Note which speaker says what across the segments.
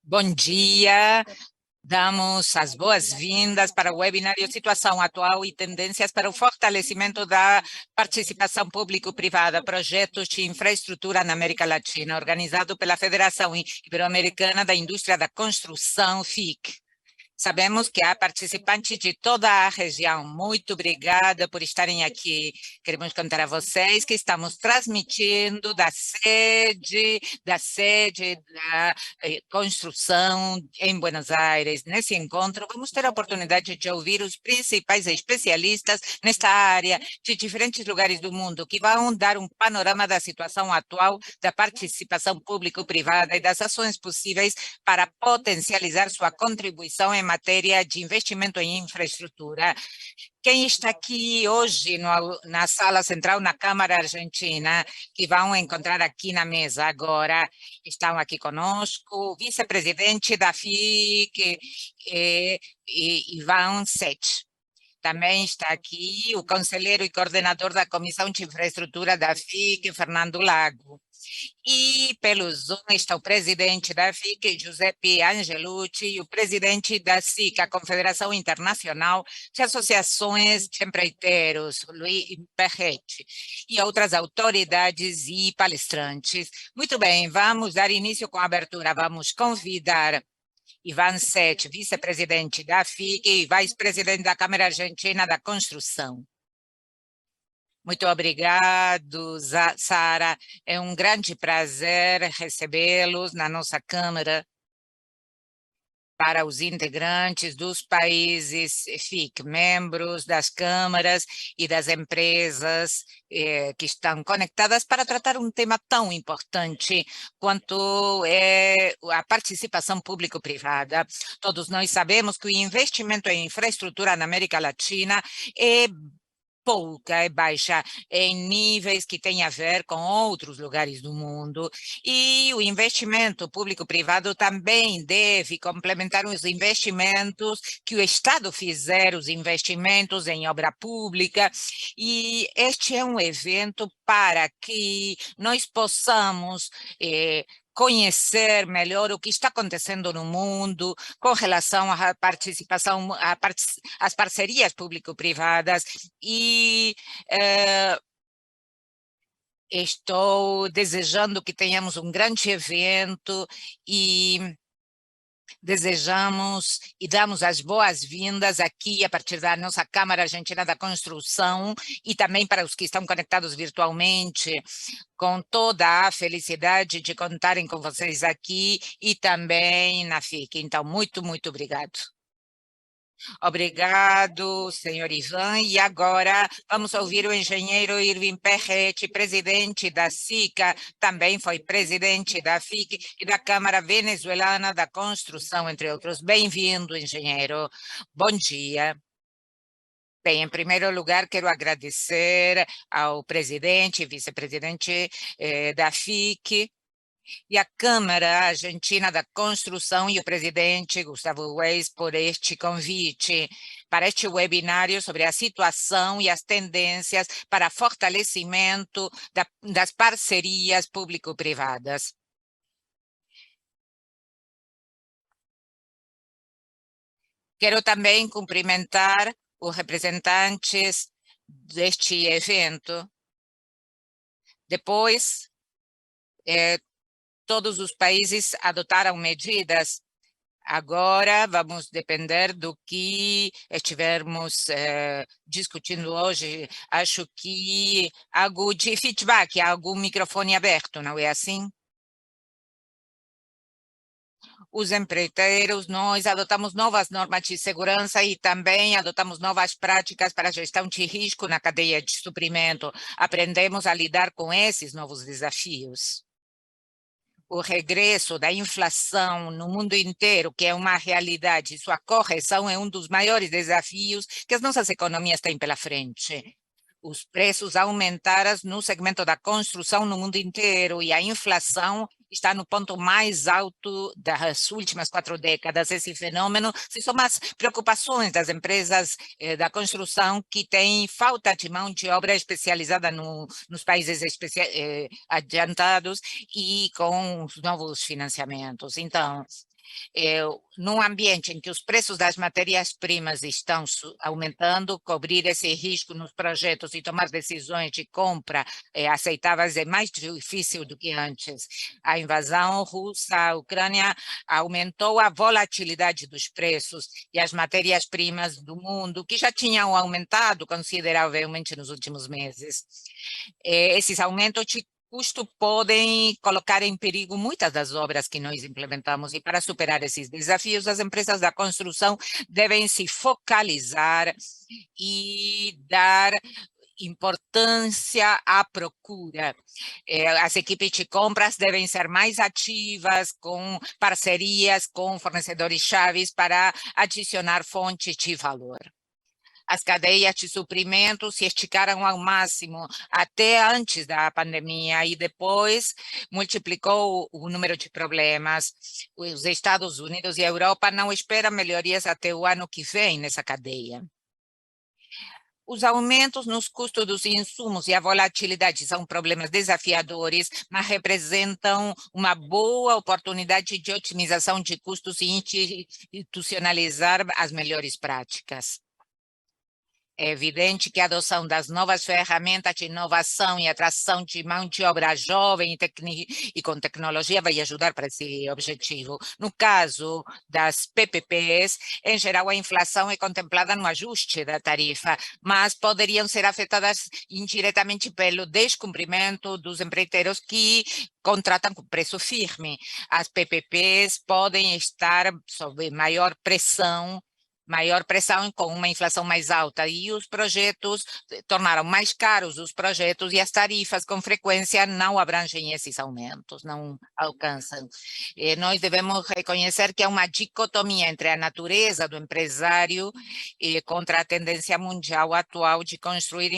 Speaker 1: Bom dia. Damos as boas-vindas para o webinário Situação Atual e Tendências para o Fortalecimento da Participação Público-Privada, Projetos de Infraestrutura na América Latina, organizado pela Federação Ibero-Americana da Indústria da Construção, FIC. Sabemos que há participantes de toda a região. Muito obrigada por estarem aqui. Queremos contar a vocês que estamos transmitindo da construção em Buenos Aires. Nesse encontro, vamos ter a oportunidade de ouvir os principais especialistas nesta área de diferentes lugares do mundo, que vão dar um panorama da situação atual da participação público-privada e das ações possíveis para potencializar sua contribuição em matéria de investimento em infraestrutura. Quem está aqui hoje na sala central, na Câmara Argentina, que vão encontrar aqui na mesa agora, estão aqui conosco, o vice-presidente da FIC, Ivan Sech. Também está aqui o conselheiro e coordenador da Comissão de Infraestrutura da FIC, Fernando Lago. E pelo Zoom está o presidente da FIC, Giuseppe Angelucci, e o presidente da SIC, a Confederação Internacional de Associações de Empreiteiros, Luiz Perretti, e outras autoridades e palestrantes. Muito bem, vamos dar início com a abertura. Vamos convidar Ivan Sech, vice-presidente da FIC e vice-presidente da Câmara Argentina da Construção. Muito obrigado, Sara. É um grande prazer recebê-los na nossa Câmara. Para os integrantes dos países FIC, membros das câmaras e das empresas que estão conectadas para tratar um tema tão importante quanto a participação público-privada. Todos nós sabemos que o investimento em infraestrutura na América Latina é pouca, é baixa em níveis que têm a ver com outros lugares do mundo, e o investimento público-privado também deve complementar os investimentos que o Estado fizer, os investimentos em obra pública, e este é um evento para que nós possamos conhecer melhor o que está acontecendo no mundo com relação à participação, às parcerias público-privadas, e estou desejando que tenhamos um grande evento e desejamos e damos as boas-vindas aqui a partir da nossa Câmara Argentina da Construção e também para os que estão conectados virtualmente, com toda a felicidade de contarem com vocês aqui e também na FIC. Então, muito, muito obrigado. Obrigado, senhor Ivan. E agora vamos ouvir o engenheiro Irving Perretti, presidente da SICA, também foi presidente da FIC e da Câmara Venezuelana da Construção, entre outros. Bem-vindo, engenheiro. Bom dia. Bem, em primeiro lugar, quero agradecer ao presidente e vice-presidente da FIC, e a Câmara Argentina da Construção e o presidente Gustavo Weiss por este convite para este webinário sobre a situação e as tendências para fortalecimento das parcerias público-privadas. Quero também cumprimentar os representantes deste evento. Depois, todos os países adotaram medidas. Agora vamos depender do que estivermos discutindo hoje. Acho que algo de feedback, algum microfone aberto, não é assim? Os empreiteiros, nós adotamos novas normas de segurança e também adotamos novas práticas para a gestão de risco na cadeia de suprimento. Aprendemos a lidar com esses novos desafios. O regresso da inflação no mundo inteiro, que é uma realidade, sua correção é um dos maiores desafios que as nossas economias têm pela frente. Os preços aumentaram no segmento da construção no mundo inteiro e a inflação está no ponto mais alto das últimas 4 décadas. Esse fenômeno se soma às preocupações das empresas da construção que têm falta de mão de obra especializada nos países adiantados e com os novos financiamentos. Então, num ambiente em que os preços das matérias-primas estão aumentando, cobrir esse risco nos projetos e tomar decisões de compra aceitáveis é mais difícil do que antes. A invasão russa à Ucrânia aumentou a volatilidade dos preços e as matérias-primas do mundo, que já tinham aumentado consideravelmente nos últimos meses. Esses aumentos de custo podem colocar em perigo muitas das obras que nós implementamos. E para superar esses desafios, as empresas da construção devem se focalizar e dar importância à procura. As equipes de compras devem ser mais ativas, com parcerias com fornecedores chaves para adicionar fontes de valor. As cadeias de suprimento se esticaram ao máximo até antes da pandemia e depois multiplicou o número de problemas. Os Estados Unidos e a Europa não esperam melhorias até o ano que vem nessa cadeia. Os aumentos nos custos dos insumos e a volatilidade são problemas desafiadores, mas representam uma boa oportunidade de otimização de custos e institucionalizar as melhores práticas. É evidente que a adoção das novas ferramentas de inovação e atração de mão de obra jovem e com tecnologia vai ajudar para esse objetivo. No caso das PPPs, em geral, a inflação é contemplada no ajuste da tarifa, mas poderiam ser afetadas indiretamente pelo descumprimento dos empreiteiros que contratam com preço firme. As PPPs podem estar sob maior pressão com uma inflação mais alta, e os projetos tornaram mais caros os projetos e as tarifas com frequência não abrangem esses aumentos, não alcançam. Nós devemos reconhecer que há uma dicotomia entre a natureza do empresário contra a tendência mundial atual de construir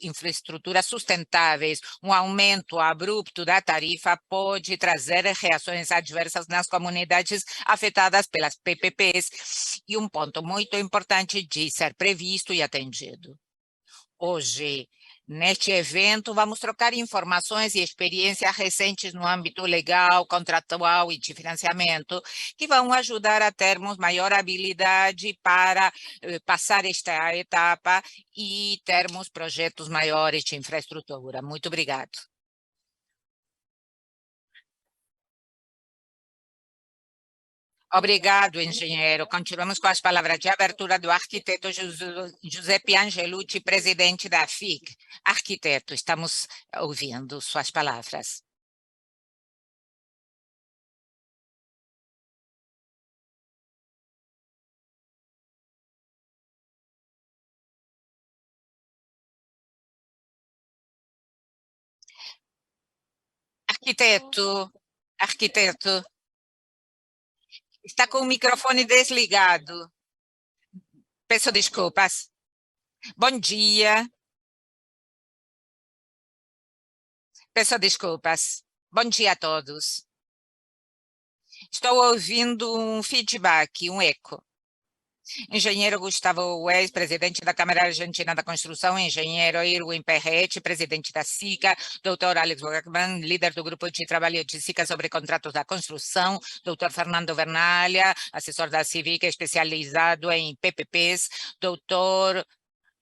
Speaker 1: infraestruturas sustentáveis. Um aumento abrupto da tarifa pode trazer reações adversas nas comunidades afetadas pelas PPPs, e um ponto muito importante de ser previsto e atendido. Hoje, neste evento, vamos trocar informações e experiências recentes no âmbito legal, contratual e de financiamento, que vão ajudar a termos maior habilidade para passar esta etapa e termos projetos maiores de infraestrutura. Muito obrigado. Obrigado, engenheiro. Continuamos com as palavras de abertura do arquiteto Giuseppe Angelucci, presidente da FIC. Arquiteto, estamos ouvindo suas palavras. Arquiteto, está com o microfone desligado. Peço desculpas. Bom dia. Peço desculpas. Bom dia a todos. Estou ouvindo um feedback, um eco. Engenheiro Gustavo Weiss, presidente da Câmara Argentina da Construção, engenheiro Irwin Perretti, presidente da SICA, doutor Alex Workman, líder do grupo de trabalho de SICA sobre contratos da construção, doutor Fernando Vernalha, assessor da Civic, especializado em PPPs, doutor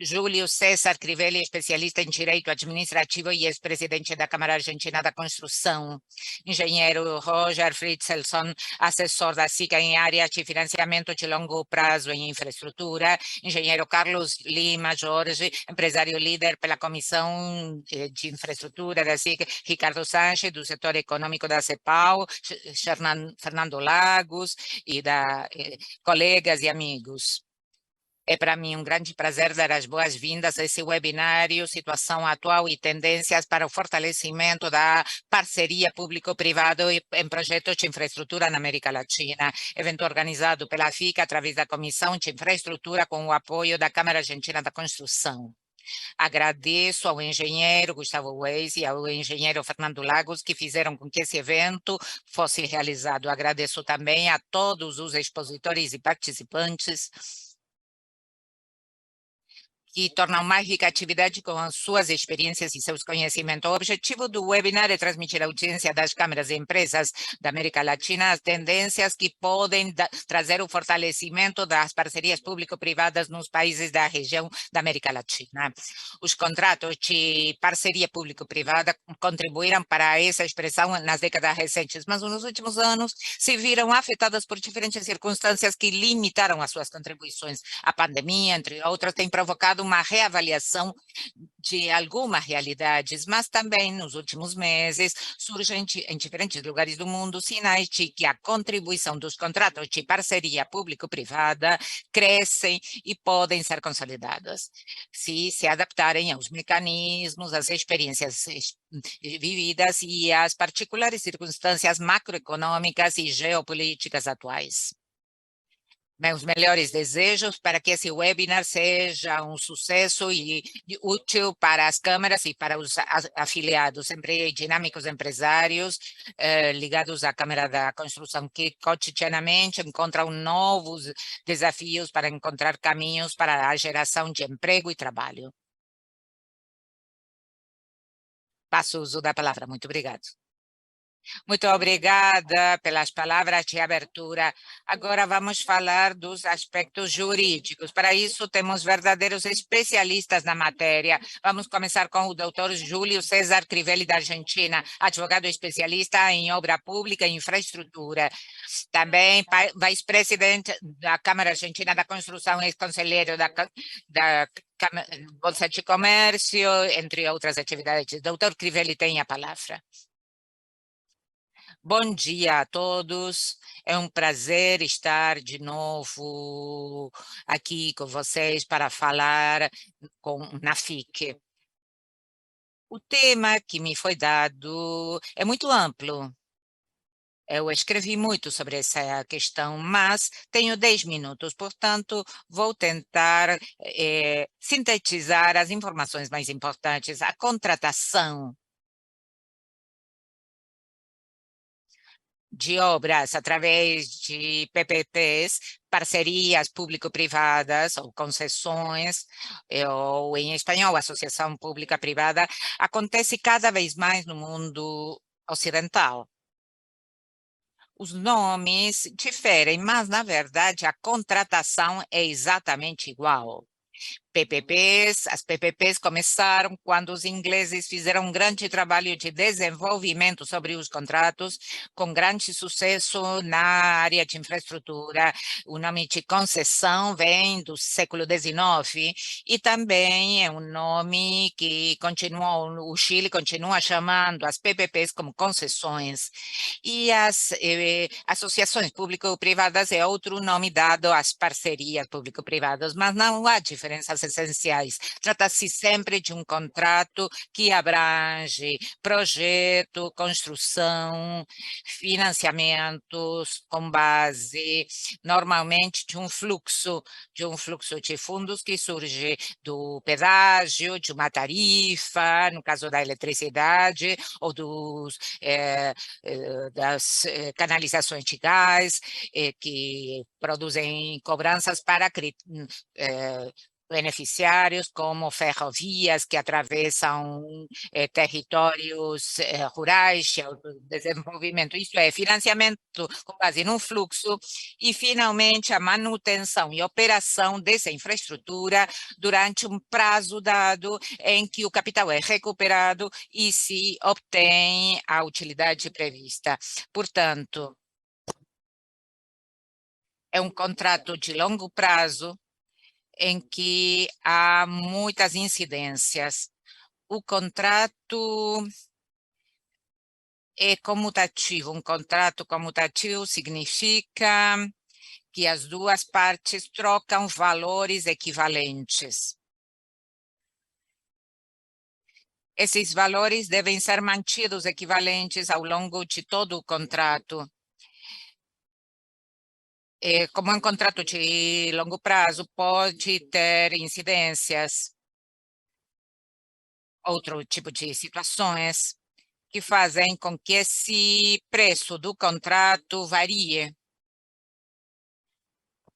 Speaker 1: Júlio César Crivelli, especialista em direito administrativo e ex-presidente da Câmara Argentina da Construção. Engenheiro Roger Fritzelson, assessor da SICA em áreas de financiamento de longo prazo em infraestrutura. Engenheiro Carlos Lima Jorge, empresário líder pela Comissão de Infraestrutura da SICA. Ricardo Sanches, do setor econômico da CEPAL. Fernando Lagos e colegas e amigos. É para mim um grande prazer dar as boas-vindas a esse webinário, Situação Atual e Tendências para o Fortalecimento da Parceria Público-Privado em Projetos de Infraestrutura na América Latina, evento organizado pela FICA através da Comissão de Infraestrutura com o apoio da Câmara Argentina da Construção. Agradeço ao engenheiro Gustavo Weiss e ao engenheiro Fernando Lagos que fizeram com que esse evento fosse realizado. Agradeço também a todos os expositores e participantes que tornam mais rica a atividade com as suas experiências e seus conhecimentos. O objetivo do webinar é transmitir à audiência das câmaras e empresas da América Latina as tendências que podem trazer o fortalecimento das parcerias público-privadas nos países da região da América Latina. Os contratos de parceria público-privada contribuíram para essa expressão nas décadas recentes, mas nos últimos anos se viram afetadas por diferentes circunstâncias que limitaram as suas contribuições. A pandemia, entre outras, tem provocado uma reavaliação de algumas realidades, mas também nos últimos meses surgem em diferentes lugares do mundo sinais de que a contribuição dos contratos de parceria público-privada crescem e podem ser consolidadas, se adaptarem aos mecanismos, às experiências vividas e às particulares circunstâncias macroeconômicas e geopolíticas atuais. Meus melhores desejos para que esse webinar seja um sucesso e útil para as câmaras e para os afiliados, sempre dinâmicos empresários ligados à Câmara da Construção, que cotidianamente encontram novos desafios para encontrar caminhos para a geração de emprego e trabalho. Passo o uso da palavra. Muito obrigado. Muito obrigada pelas palavras de abertura. Agora vamos falar dos aspectos jurídicos. Para isso, temos verdadeiros especialistas na matéria. Vamos começar com o doutor Júlio César Crivelli, da Argentina, advogado especialista em obra pública e infraestrutura. Também vice-presidente da Câmara Argentina da Construção, ex-conselheiro da Bolsa de Comércio, entre outras atividades. Doutor Crivelli tem a palavra. Bom dia a todos. É um prazer estar de novo aqui com vocês para falar na FIC. O tema que me foi dado é muito amplo. Eu escrevi muito sobre essa questão, mas tenho 10 minutos, portanto, vou tentar sintetizar as informações mais importantes. A contratação de obras através de PPPs, parcerias público-privadas ou concessões, ou em espanhol, associação pública-privada, acontece cada vez mais no mundo ocidental. Os nomes diferem, mas, na verdade, a contratação é exatamente igual. As PPPs começaram quando os ingleses fizeram um grande trabalho de desenvolvimento sobre os contratos, com grande sucesso na área de infraestrutura. O nome de concessão vem do século XIX e também é um nome que o Chile continua chamando as PPPs como concessões. E as associações público-privadas é outro nome dado às parcerias público-privadas, mas não há diferenças essenciais. Trata-se sempre de um contrato que abrange projeto, construção, financiamentos com base, normalmente, de um fluxo de fundos que surge do pedágio, de uma tarifa, no caso da eletricidade, ou das canalizações de gás, que produzem cobranças para beneficiários, como ferrovias que atravessam territórios rurais de desenvolvimento. Isso é financiamento com base num fluxo e, finalmente, a manutenção e operação dessa infraestrutura durante um prazo dado em que o capital é recuperado e se obtém a utilidade prevista. Portanto, é um contrato de longo prazo em que há muitas incidências. O contrato é comutativo. Um contrato comutativo significa que as duas partes trocam valores equivalentes. Esses valores devem ser mantidos equivalentes ao longo de todo o contrato. Como é um contrato de longo prazo, pode ter incidências, outro tipo de situações que fazem com que esse preço do contrato varie.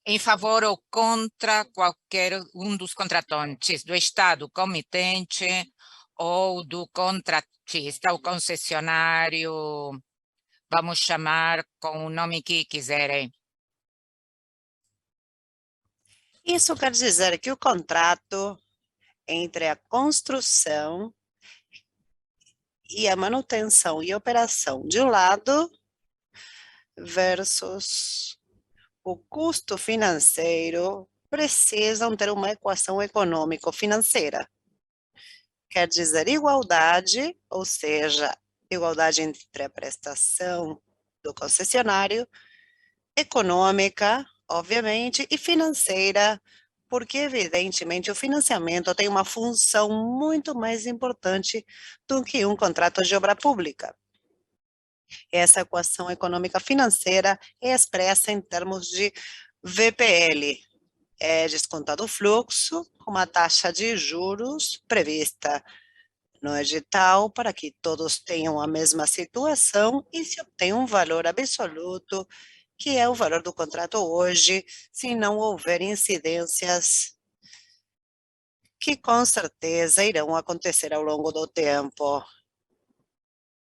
Speaker 1: em favor ou contra qualquer um dos contratantes, do Estado comitente ou do contratista, o concessionário, vamos chamar com o nome que quiserem.
Speaker 2: Isso quer dizer que o contrato entre a construção e a manutenção e operação de um lado versus o custo financeiro precisam ter uma equação econômico-financeira. Quer dizer igualdade, ou seja, igualdade entre a prestação do concessionário, econômica, obviamente, e financeira, porque, evidentemente, o financiamento tem uma função muito mais importante do que um contrato de obra pública. Essa equação econômica financeira é expressa em termos de VPL. É descontado o fluxo com uma taxa de juros prevista no edital para que todos tenham a mesma situação e se obtém um valor absoluto, que é o valor do contrato hoje, se não houver incidências que com certeza irão acontecer ao longo do tempo.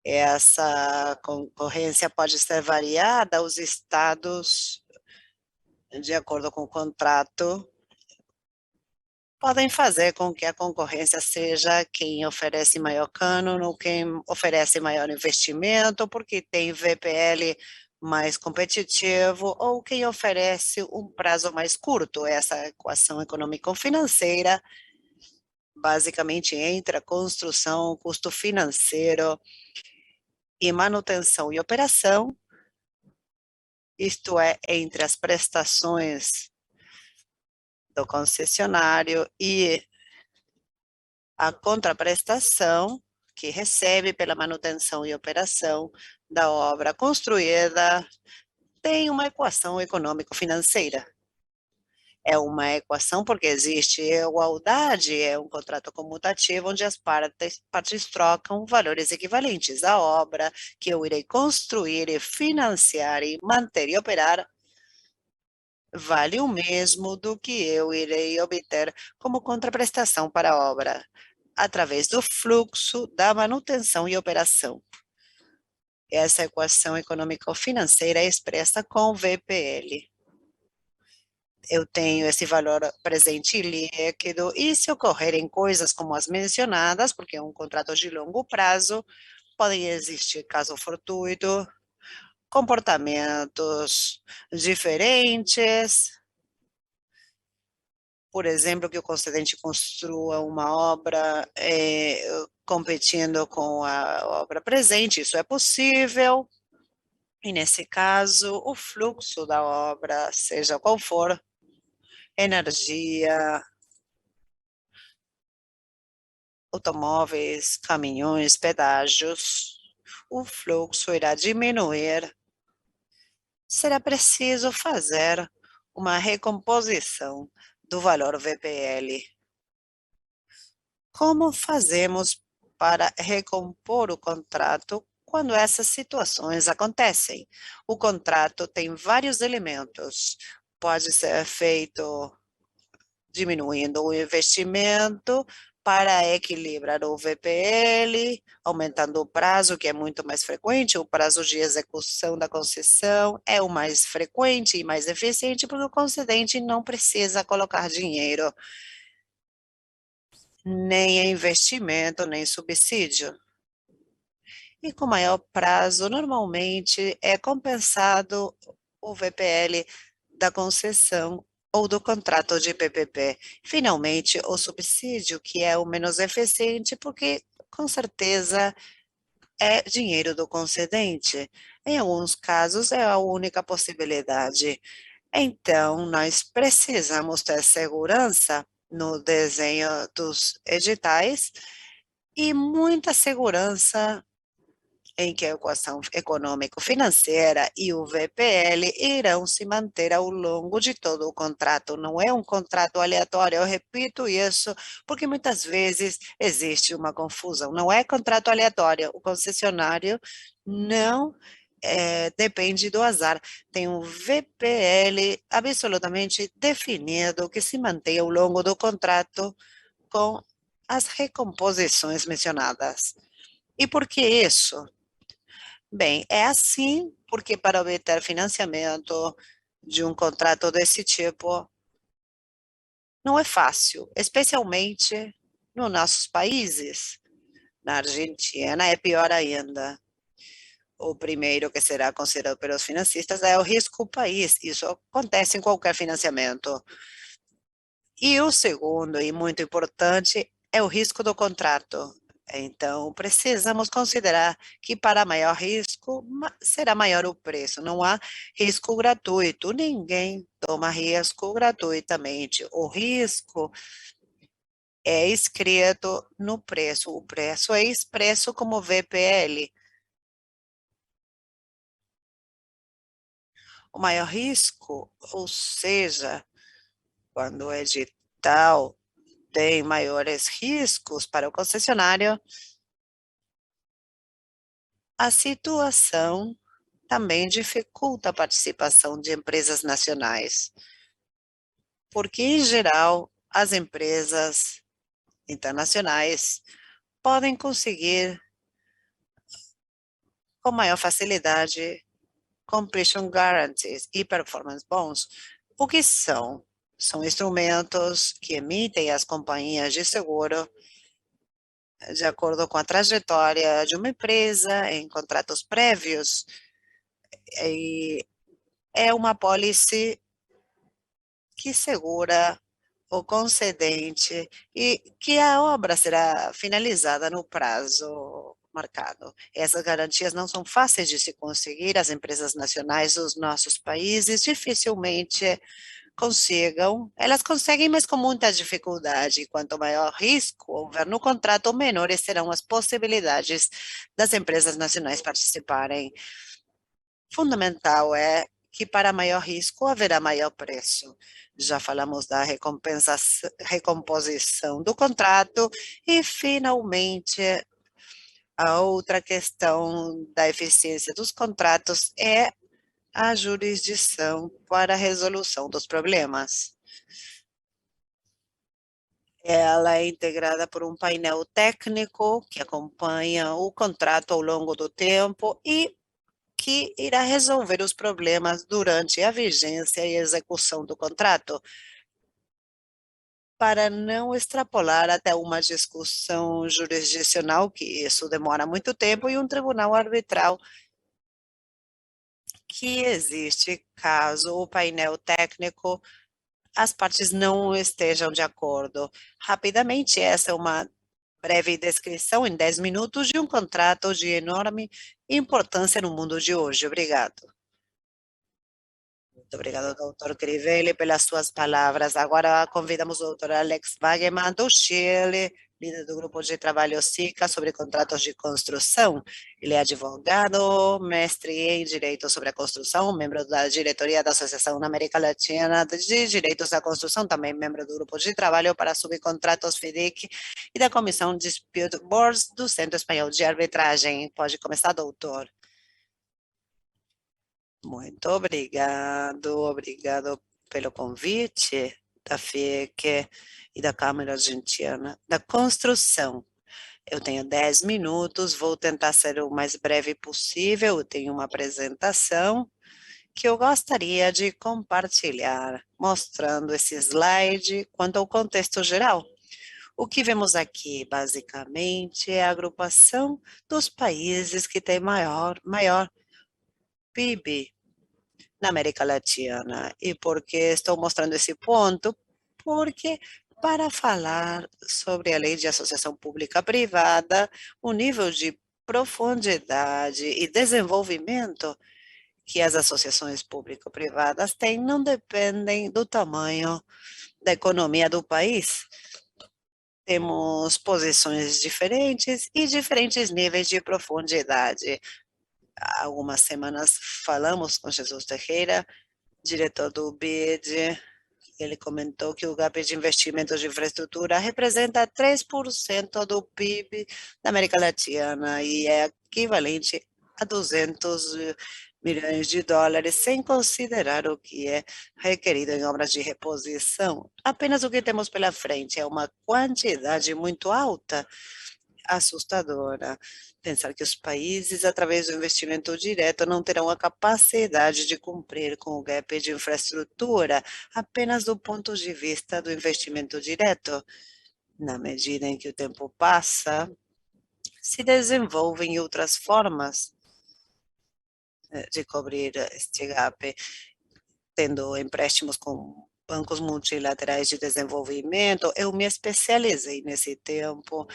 Speaker 2: Essa concorrência pode ser variada, os estados, de acordo com o contrato, podem fazer com que a concorrência seja quem oferece maior cânono, quem oferece maior investimento, porque tem VPL mais competitivo, ou quem oferece um prazo mais curto. Essa equação econômico-financeira, basicamente, entre a construção, custo financeiro e manutenção e operação, isto é, entre as prestações do concessionário e a contraprestação que recebe pela manutenção e operação da obra construída, tem uma equação econômico-financeira. É uma equação porque existe igualdade, é um contrato comutativo onde as partes trocam valores equivalentes. A obra que eu irei construir e financiar e manter e operar vale o mesmo do que eu irei obter como contraprestação para a obra, através do fluxo da manutenção e operação. Essa equação econômico-financeira é expressa com VPL. Eu tenho esse valor presente e líquido, e se ocorrerem coisas como as mencionadas, porque é um contrato de longo prazo, podem existir caso fortuito, comportamentos diferentes, por exemplo, que o concedente construa uma obra competindo com a obra presente, isso é possível, e nesse caso, o fluxo da obra, seja qual for, energia, automóveis, caminhões, pedágios, o fluxo irá diminuir. Será preciso fazer uma recomposição do valor VPL. Como fazemos para recompor o contrato quando essas situações acontecem? O contrato tem vários elementos. Pode ser feito diminuindo o investimento para equilibrar o VPL, aumentando o prazo, que é muito mais frequente, o prazo de execução da concessão é o mais frequente e mais eficiente, porque o concedente não precisa colocar dinheiro, nem investimento, nem subsídio. E com maior prazo, normalmente é compensado o VPL da concessão ou do contrato de PPP. Finalmente, o subsídio, que é o menos eficiente, porque com certeza é dinheiro do concedente. Em alguns casos, é a única possibilidade. Então, nós precisamos ter segurança no desenho dos editais e muita segurança em que a equação econômico-financeira e o VPL irão se manter ao longo de todo o contrato. Não é um contrato aleatório, eu repito isso, porque muitas vezes existe uma confusão. Não é contrato aleatório, o concessionário não depende do azar. Tem um VPL absolutamente definido que se mantém ao longo do contrato com as recomposições mencionadas. E por que isso? Bem, é assim porque para obter financiamento de um contrato desse tipo não é fácil, especialmente nos nossos países. Na Argentina é pior ainda. O primeiro que será considerado pelos financistas é o risco país. Isso acontece em qualquer financiamento. E o segundo, e muito importante, é o risco do contrato. Então, precisamos considerar que para maior risco, será maior o preço. Não há risco gratuito. Ninguém toma risco gratuitamente. O risco é escrito no preço. O preço é expresso como VPL. O maior risco, ou seja, quando o edital tem maiores riscos para o concessionário, a situação também dificulta a participação de empresas nacionais, porque, em geral, as empresas internacionais podem conseguir com maior facilidade completion guarantees e performance bonds. O que são? São instrumentos que emitem as companhias de seguro de acordo com a trajetória de uma empresa em contratos prévios. E é uma pólice que segura o concedente e que a obra será finalizada no prazo marcado. Essas garantias não são fáceis de se conseguir, as empresas nacionais dos nossos países dificilmente consigam, elas conseguem, mas com muita dificuldade. Quanto maior risco houver no contrato, menores serão as possibilidades das empresas nacionais participarem. Fundamental é que para maior risco haverá maior preço. Já falamos da recomposição do contrato e, finalmente, a outra questão da eficiência dos contratos é a jurisdição para a resolução dos problemas. Ela é integrada por um painel técnico que acompanha o contrato ao longo do tempo e que irá resolver os problemas durante a vigência e execução do contrato, para não extrapolar até uma discussão jurisdicional, que isso demora muito tempo, e um tribunal arbitral que existe caso o painel técnico as partes não estejam de acordo. Rapidamente, essa é uma breve descrição em 10 minutos de um contrato de enorme importância no mundo de hoje. Obrigado. Muito obrigado, doutor Crivelli, pelas suas palavras. Agora convidamos o doutor Alex Wagman, do Chile, líder do grupo de trabalho SICA sobre contratos de construção. Ele é advogado, mestre em Direito sobre a Construção, membro da diretoria da Associação na América Latina de Direitos da Construção, também membro do grupo de trabalho para subcontratos FIDIC e da Comissão Dispute Boards do Centro Espanhol de Arbitragem. Pode começar, doutor. Muito obrigado pelo convite da FIEC e da Câmara Argentina da Construção. Eu tenho 10 minutos, vou tentar ser o mais breve possível. Eu tenho uma apresentação que eu gostaria de compartilhar, mostrando esse slide quanto ao contexto geral. O que vemos aqui, basicamente, é a agrupação dos países que têm maior PIB na América Latina. E por que estou mostrando esse ponto? Porque para falar sobre a lei de associação pública-privada, o nível de profundidade e desenvolvimento que as associações público-privadas têm não dependem do tamanho da economia do país. Temos posições diferentes e diferentes níveis de profundidade. Há algumas semanas falamos com Jesus Teixeira, diretor do BID. Ele comentou que o gap de investimentos de infraestrutura representa 3% do PIB da América Latina e é equivalente a 200 milhões de dólares, sem considerar o que é requerido em obras de reposição. Apenas o que temos pela frente é uma quantidade muito alta, assustadora. Pensar que os países, através do investimento direto, não terão a capacidade de cumprir com o gap de infraestrutura apenas do ponto de vista do investimento direto. Na medida em que o tempo passa, se desenvolvem outras formas de cobrir este gap, tendo empréstimos com bancos multilaterais de desenvolvimento. Eu me especializei nesse tempo,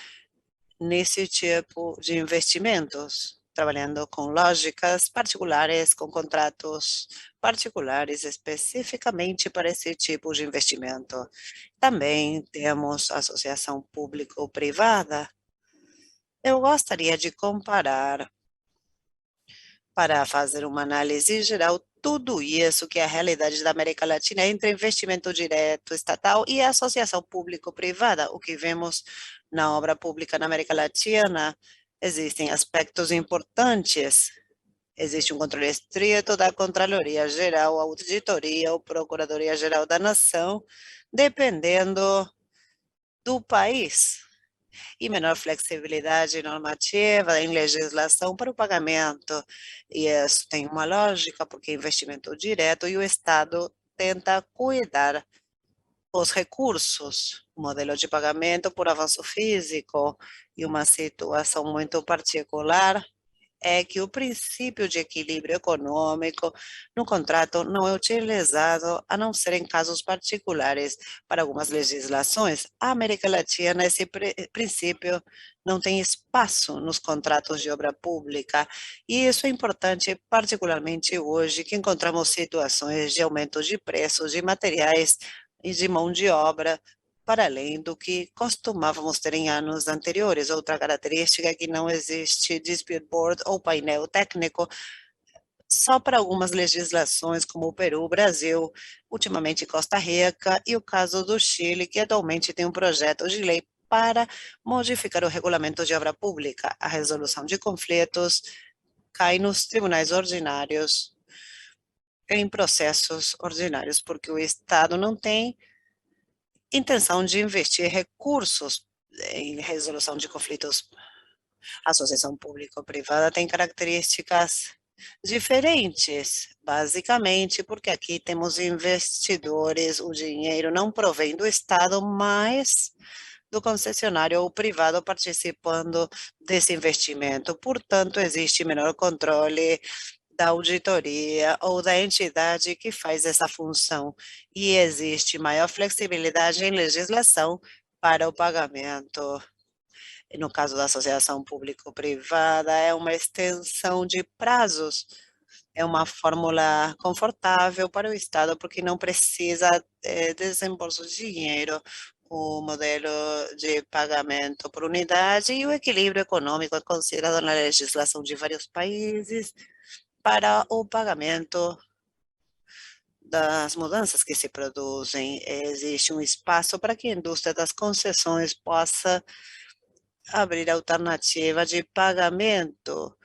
Speaker 2: nesse tipo de investimentos, trabalhando com lógicas particulares, com contratos particulares especificamente para esse tipo de investimento. Também temos associação público-privada. Eu gostaria de comparar, para fazer uma análise geral, tudo isso que é a realidade da América Latina entre investimento direto estatal e associação público-privada. O que vemos na obra pública na América Latina, existem aspectos importantes. Existe um controle estrito da Contraloria Geral, a Auditoria ou Procuradoria Geral da Nação, dependendo do país, e menor flexibilidade normativa em legislação para o pagamento. E isso tem uma lógica, porque é investimento direto e o Estado tenta cuidar os recursos, o modelo de pagamento por avanço físico, e uma situação muito particular é que o princípio de equilíbrio econômico no contrato não é utilizado a não ser em casos particulares. Para algumas legislações, a América Latina, esse princípio não tem espaço nos contratos de obra pública, e isso é importante, particularmente hoje, que encontramos situações de aumento de preços de materiais e de mão de obra, para além do que costumávamos ter em anos anteriores. Outra característica é que não existe dispute board ou painel técnico só para algumas legislações, como o Peru, o Brasil, ultimamente Costa Rica, e o caso do Chile, que atualmente tem um projeto de lei para modificar o regulamento de obra pública. A resolução de conflitos cai nos tribunais ordinários, em processos ordinários, porque o Estado não tem intenção de investir recursos em resolução de conflitos. A associação público-privada tem características diferentes, basicamente porque aqui temos investidores, o dinheiro não provém do Estado, mas do concessionário ou privado participando desse investimento. Portanto, existe menor controle da auditoria ou da entidade que faz essa função, e existe maior flexibilidade em legislação para o pagamento. No caso da associação público-privada, é uma extensão de prazos, é uma fórmula confortável para o Estado, porque não precisa desembolso de dinheiro. O modelo de pagamento por unidade e o equilíbrio econômico é considerado na legislação de vários países para o pagamento das mudanças que se produzem. Existe um espaço para que a indústria das concessões possa abrir alternativa de pagamento.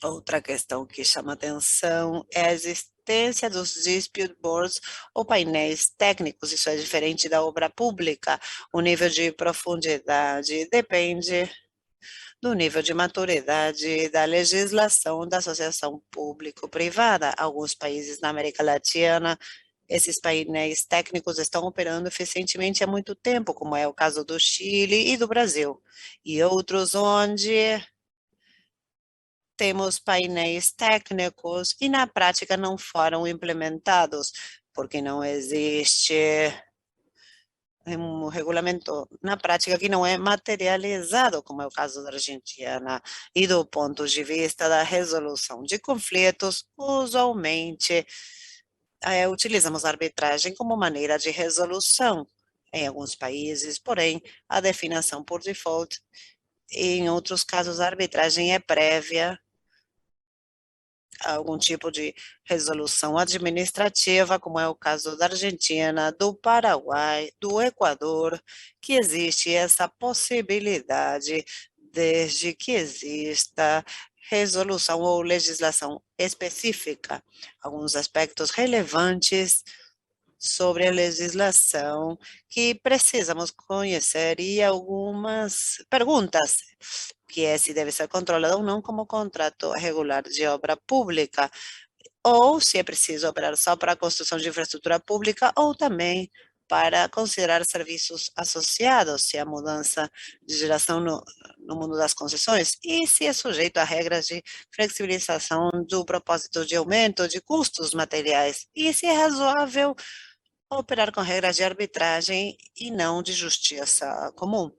Speaker 2: Outra questão que chama atenção é a existência dos dispute boards ou painéis técnicos. Isso é diferente da obra pública. O nível de profundidade depende do nível de maturidade da legislação da associação público-privada. Alguns países na América Latina, esses painéis técnicos estão operando eficientemente há muito tempo, como é o caso do Chile e do Brasil, e outros onde temos painéis técnicos e na prática não foram implementados, porque não existe um regulamento na prática que não é materializado, como é o caso da Argentina. E do ponto de vista da resolução de conflitos, usualmente utilizamos a arbitragem como maneira de resolução em alguns países, porém a definição por default, em outros casos a arbitragem é prévia algum tipo de resolução administrativa, como é o caso da Argentina, do Paraguai, do Equador, que existe essa possibilidade desde que exista resolução ou legislação específica, alguns aspectos relevantes sobre a legislação que precisamos conhecer e algumas perguntas, que é se deve ser controlado ou não como contrato regular de obra pública, ou se é preciso operar só para a construção de infraestrutura pública ou também para considerar serviços associados, se a mudança de geração no mundo das concessões, e se é sujeito a regras de flexibilização do propósito de aumento de custos materiais, e se é razoável operar com regras de arbitragem e não de justiça comum.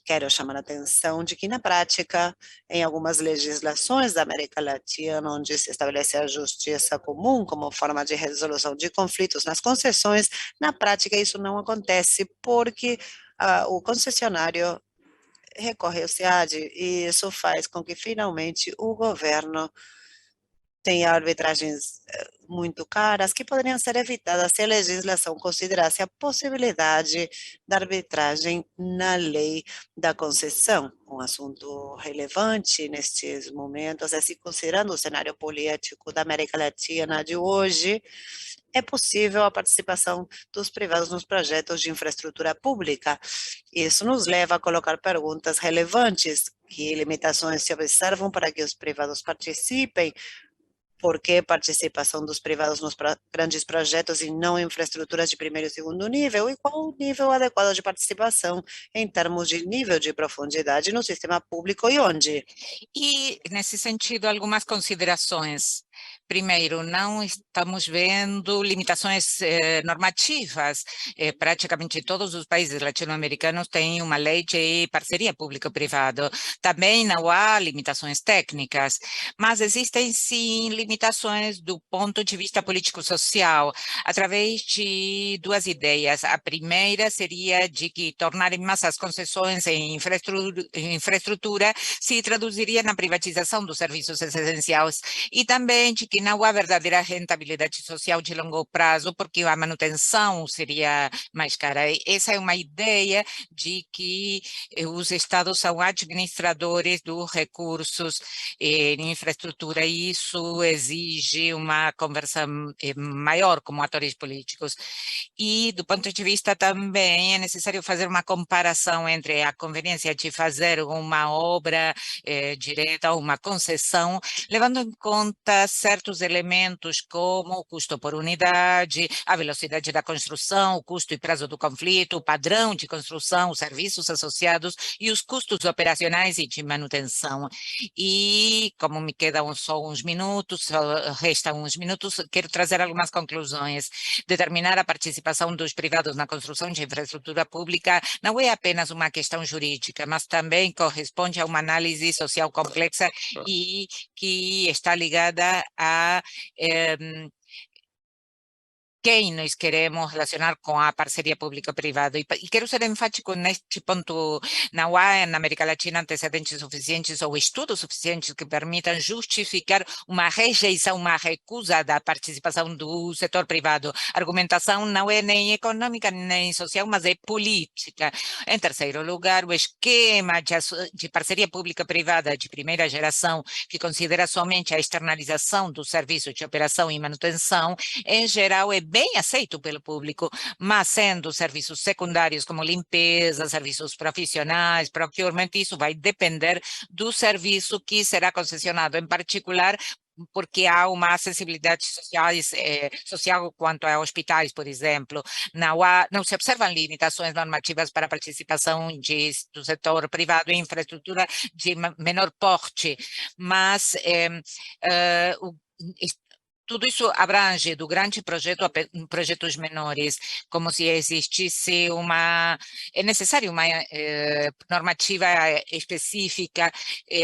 Speaker 2: Quero chamar a atenção de que, na prática, em algumas legislações da América Latina, onde se estabelece a justiça comum como forma de resolução de conflitos nas concessões, na prática isso não acontece porque o concessionário recorre ao SEAD e isso faz com que, finalmente, o governo tem arbitragens muito caras que poderiam ser evitadas se a legislação considerasse a possibilidade da arbitragem na lei da concessão. Um assunto relevante nestes momentos é se, considerando o cenário político da América Latina de hoje, é possível a participação dos privados nos projetos de infraestrutura pública. Isso nos leva a colocar perguntas relevantes: que limitações se observam para que os privados participem? Por que participação dos privados nos grandes projetos e não infraestruturas de primeiro e segundo nível? E qual o nível adequado de participação em termos de nível de profundidade no sistema público e onde?
Speaker 1: E, nesse sentido, algumas considerações. Primeiro, não estamos vendo limitações normativas. Praticamente todos os países latino-americanos têm uma lei de parceria público-privado. Também não há limitações técnicas, mas existem sim limitações do ponto de vista político-social, através de duas ideias. A primeira seria de que tornar em massa as concessões em infraestrutura se traduziria na privatização dos serviços essenciais e também de que não há verdadeira rentabilidade social de longo prazo, porque a manutenção seria mais cara. Essa é uma ideia de que os estados são administradores dos recursos em infraestrutura e isso exige uma conversa maior com atores políticos. E, do ponto de vista também, é necessário fazer uma comparação entre a conveniência de fazer uma obra direta, uma concessão, levando em conta certos elementos como o custo por unidade, a velocidade da construção, o custo e prazo do conflito, o padrão de construção, os serviços associados e os custos operacionais e de manutenção. E, como me quedam só uns minutos, só restam uns minutos, quero trazer algumas conclusões. Determinar a participação dos privados na construção de infraestrutura pública não é apenas uma questão jurídica, mas também corresponde a uma análise social complexa e que está ligada a quem nós queremos relacionar com a parceria público-privada. E quero ser enfático neste ponto, não há na América Latina antecedentes suficientes ou estudos suficientes que permitam justificar uma rejeição, uma recusa da participação do setor privado. A argumentação não é nem econômica, nem social, mas é política. Em terceiro lugar, o esquema de parceria pública-privada de primeira geração, que considera somente a externalização dos serviços de operação e manutenção, em geral é bem aceito pelo público, mas sendo serviços secundários como limpeza, serviços profissionais, procurement, isso vai depender do serviço que será concessionado, em particular porque há uma acessibilidade social quanto a hospitais, por exemplo. Não se observam limitações normativas para a participação do setor privado em infraestrutura de menor porte, mas o tudo isso abrange do grande projeto a projetos menores, como se existisse é necessário uma normativa específica,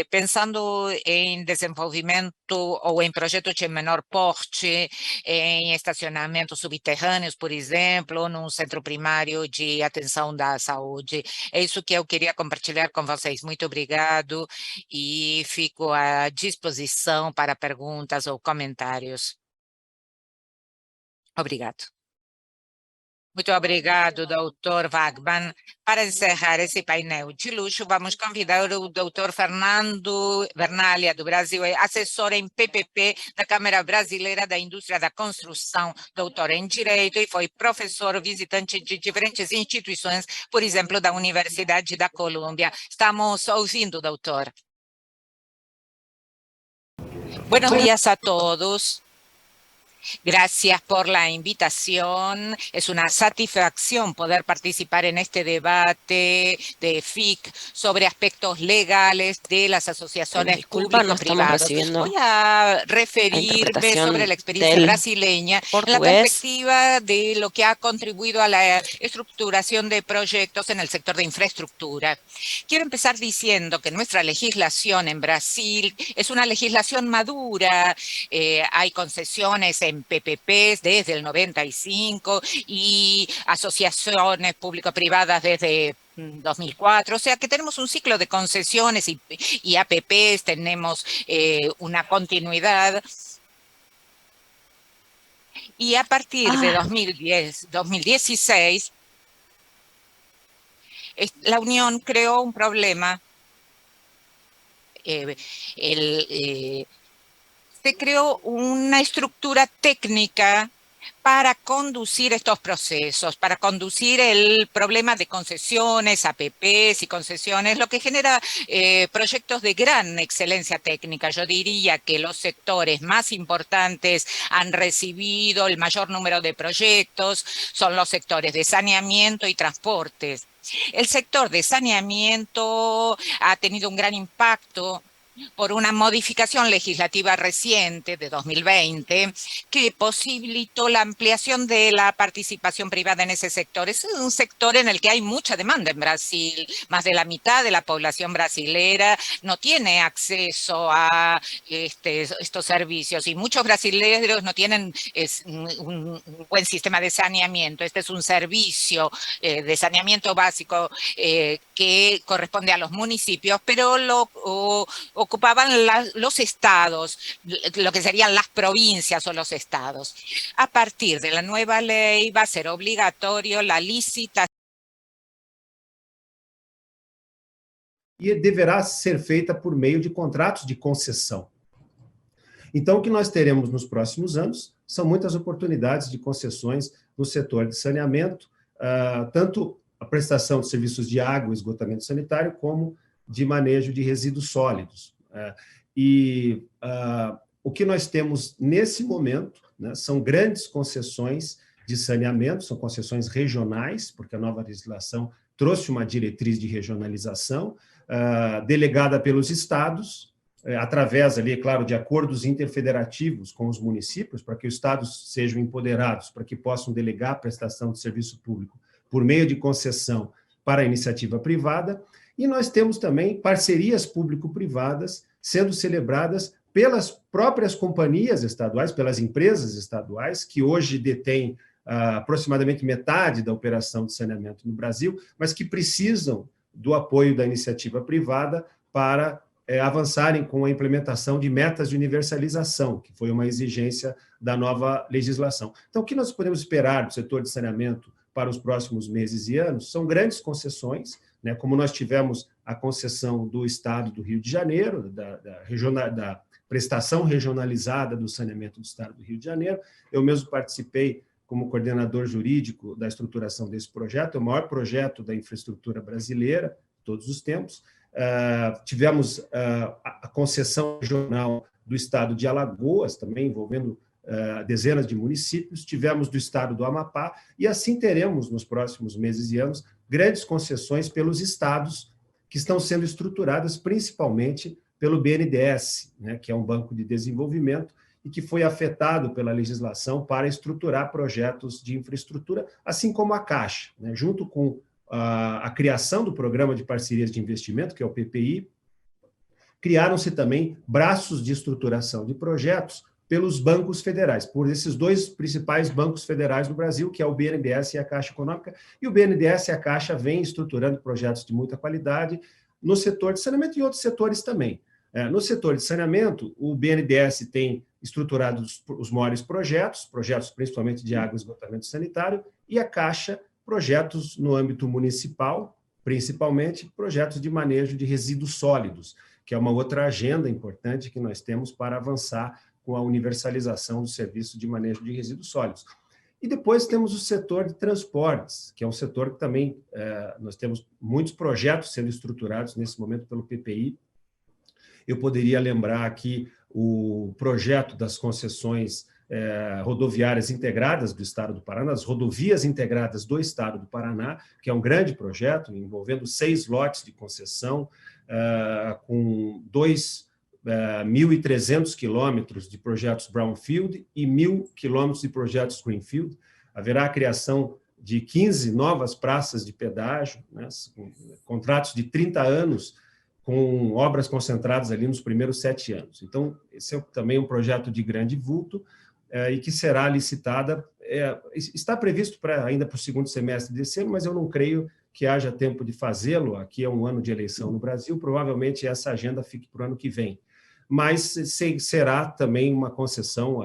Speaker 1: pensando em desenvolvimento ou em projetos de menor porte, em estacionamentos subterrâneos, por exemplo, ou num centro primário de atenção da saúde. É isso que eu queria compartilhar com vocês. Muito obrigado e fico à disposição para perguntas ou comentários. Obrigado. Muito obrigado, doutor Wagman. Para encerrar esse painel de luxo, vamos convidar o doutor Fernando Vernalha, do Brasil, é assessor em PPP da Câmara Brasileira da Indústria da Construção, doutor em Direito e foi professor visitante de diferentes instituições, por exemplo, da Universidade da Colômbia. Estamos ouvindo, doutor. Buenos días a todos. Gracias por la invitación. Es una satisfacción poder participar en este debate de FIC sobre aspectos legales de las asociaciones público-privadas. Voy a referirme sobre la experiencia brasileña en la perspectiva de lo que ha contribuido a la estructuración de proyectos en el sector de infraestructura. Quiero empezar diciendo que nuestra legislación en Brasil es una legislación madura. Hay concesiones en PPPs desde el 95 y asociaciones público-privadas desde 2004, o sea que tenemos un ciclo de concesiones y APPs, tenemos una continuidad. Y a partir de 2016, la Unión creó un problema. Se creó una estructura técnica para conducir estos procesos, para conducir el problema de concesiones, APPs y concesiones, lo que genera proyectos de gran excelencia técnica. Yo diría que los sectores más importantes han recibido el mayor número de proyectos, son los sectores de saneamiento y transportes. El sector de saneamiento ha tenido un gran impacto por una modificación legislativa reciente de 2020 que posibilitó la ampliación de la participación privada en ese sector. Es un sector en el que hay mucha demanda en Brasil. Más de la mitad de la población brasilera no tiene acceso a estos servicios y muchos brasileños no tienen un buen sistema de saneamiento. Este es un servicio de saneamiento básico que corresponde a los municipios, pero lo ocupaban los estados, lo que serían las provincias o los estados. A partir de la nueva ley va a ser obligatorio la licitación.
Speaker 3: E deverá ser feita por meio de contratos de concessão. Então, o que nós teremos nos próximos anos são muitas oportunidades de concessões no setor de saneamento, tanto a prestação de serviços de água e esgotamento sanitário, como de manejo de resíduos sólidos. O que nós temos nesse momento, né, são grandes concessões de saneamento, são concessões regionais, porque a nova legislação trouxe uma diretriz de regionalização, delegada pelos estados, através ali, é claro, de acordos interfederativos com os municípios, para que os estados sejam empoderados, para que possam delegar a prestação de serviço público por meio de concessão para a iniciativa privada. E nós temos também parcerias público-privadas sendo celebradas pelas próprias companhias estaduais, pelas empresas estaduais, que hoje detêm aproximadamente metade da operação de saneamento no Brasil, mas que precisam do apoio da iniciativa privada para avançarem com a implementação de metas de universalização, que foi uma exigência da nova legislação. Então, o que nós podemos esperar do setor de saneamento para os próximos meses e anos são grandes concessões, né, como nós tivemos a concessão do Estado do Rio de Janeiro, da prestação regionalizada do saneamento do Estado do Rio de Janeiro. Eu mesmo participei como coordenador jurídico da estruturação desse projeto, é o maior projeto da infraestrutura brasileira de todos os tempos. Tivemos a concessão regional do Estado de Alagoas, também envolvendo dezenas de municípios, tivemos do Estado do Amapá, e assim teremos, nos próximos meses e anos, grandes concessões pelos estados que estão sendo estruturadas principalmente pelo BNDES, né, que é um banco de desenvolvimento e que foi afetado pela legislação para estruturar projetos de infraestrutura, assim como a Caixa, né, junto com a criação do Programa de Parcerias de Investimento, que é o PPI, criaram-se também braços de estruturação de projetos pelos bancos federais, por esses dois principais bancos federais do Brasil, que é o BNDES e a Caixa Econômica, e o BNDES e a Caixa vêm estruturando projetos de muita qualidade no setor de saneamento e em outros setores também. No setor de saneamento, o BNDES tem estruturados os maiores projetos principalmente de água e esgotamento sanitário, e a Caixa, projetos no âmbito municipal, principalmente projetos de manejo de resíduos sólidos, que é uma outra agenda importante que nós temos para avançar com a universalização do serviço de manejo de resíduos sólidos. E depois temos o setor de transportes, que é um setor que também nós temos muitos projetos sendo estruturados nesse momento pelo PPI. Eu poderia lembrar aqui o projeto das concessões rodoviárias integradas do Estado do Paraná, as rodovias integradas do Estado do Paraná, que é um grande projeto envolvendo 6 lotes de concessão, com 2.300 quilômetros de projetos Brownfield e 1.000 quilômetros de projetos Greenfield. Haverá a criação de 15 novas praças de pedágio, né, contratos de 30 anos, com obras concentradas ali nos primeiros 7 anos. Então, esse é também um projeto de grande vulto e que será licitada. Está previsto ainda para o segundo semestre desse ano, mas eu não creio que haja tempo de fazê-lo. Aqui é um ano de eleição no Brasil, provavelmente essa agenda fique para o ano que vem. Mas será também uma concessão,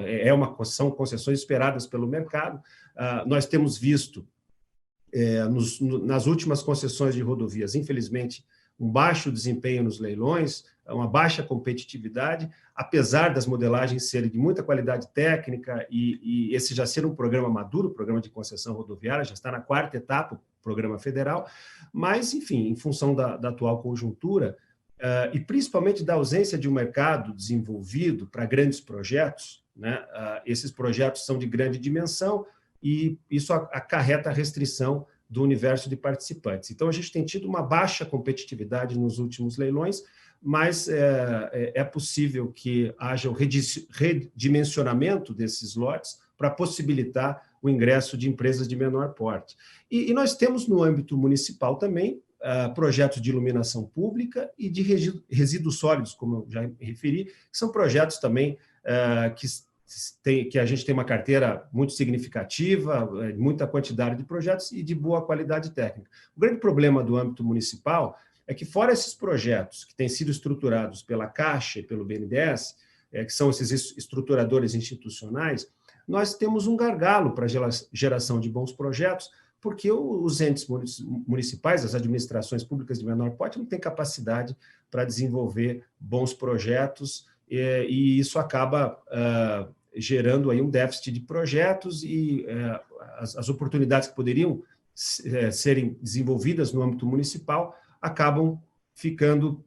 Speaker 3: são concessões esperadas pelo mercado. Nós temos visto, nas últimas concessões de rodovias, infelizmente, um baixo desempenho nos leilões, uma baixa competitividade, apesar das modelagens serem de muita qualidade técnica e esse já ser um programa maduro, o programa de concessão rodoviária, já está na 4ª etapa, o programa federal, mas, enfim, em função da atual conjuntura, e principalmente da ausência de um mercado desenvolvido para grandes projetos, né? Esses projetos são de grande dimensão e isso acarreta a restrição do universo de participantes. Então, a gente tem tido uma baixa competitividade nos últimos leilões, mas é possível que haja o redimensionamento desses lotes para possibilitar o ingresso de empresas de menor porte. E nós temos no âmbito municipal também projetos de iluminação pública e de resíduos sólidos, como eu já me referi, que são projetos também que a gente tem uma carteira muito significativa, muita quantidade de projetos e de boa qualidade técnica. O grande problema do âmbito municipal é que, fora esses projetos que têm sido estruturados pela Caixa e pelo BNDES, que são esses estruturadores institucionais, nós temos um gargalo para a geração de bons projetos, porque os entes municipais, as administrações públicas de menor porte, não têm capacidade para desenvolver bons projetos, e isso acaba gerando aí um déficit de projetos e as oportunidades que poderiam serem desenvolvidas no âmbito municipal acabam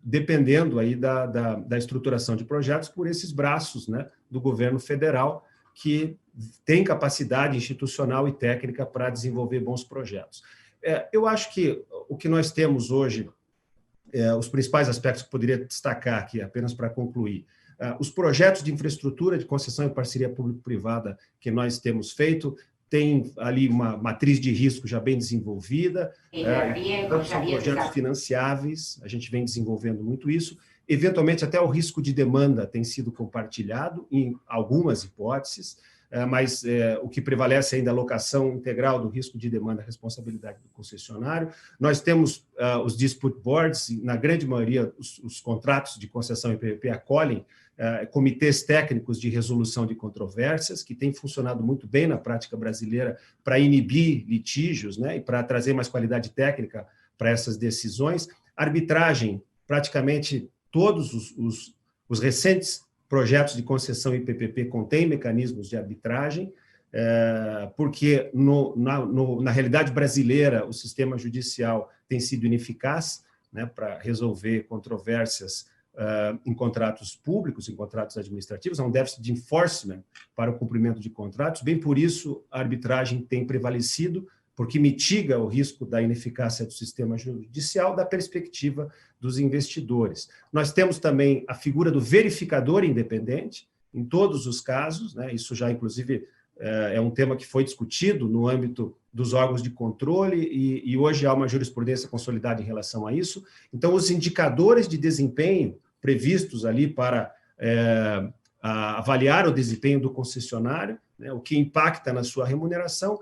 Speaker 3: dependendo aí da estruturação de projetos por esses braços, né, do governo federal, que tem capacidade institucional e técnica para desenvolver bons projetos. Eu acho que o que nós temos hoje, os principais aspectos que eu poderia destacar aqui, apenas para concluir, os projetos de infraestrutura de concessão e parceria público-privada que nós temos feito, tem ali uma matriz de risco já bem desenvolvida, são projetos financiáveis, a gente vem desenvolvendo muito isso, eventualmente até o risco de demanda tem sido compartilhado em algumas hipóteses, mas o que prevalece ainda é a alocação integral do risco de demanda, a responsabilidade do concessionário. Nós temos os dispute boards, na grande maioria os contratos de concessão e PPP acolhem comitês técnicos de resolução de controvérsias, que têm funcionado muito bem na prática brasileira para inibir litígios, né, e para trazer mais qualidade técnica para essas decisões. Arbitragem, praticamente todos os recentes projetos de concessão e PPP contêm mecanismos de arbitragem, porque na realidade brasileira o sistema judicial tem sido ineficaz, né, para resolver controvérsias em contratos públicos, em contratos administrativos, há um déficit de enforcement para o cumprimento de contratos, bem por isso a arbitragem tem prevalecido, porque mitiga o risco da ineficácia do sistema judicial da perspectiva dos investidores. Nós temos também a figura do verificador independente, em todos os casos, né, isso já, inclusive, é um tema que foi discutido no âmbito dos órgãos de controle e hoje há uma jurisprudência consolidada em relação a isso. Então, os indicadores de desempenho previstos ali para avaliar o desempenho do concessionário, né, o que impacta na sua remuneração,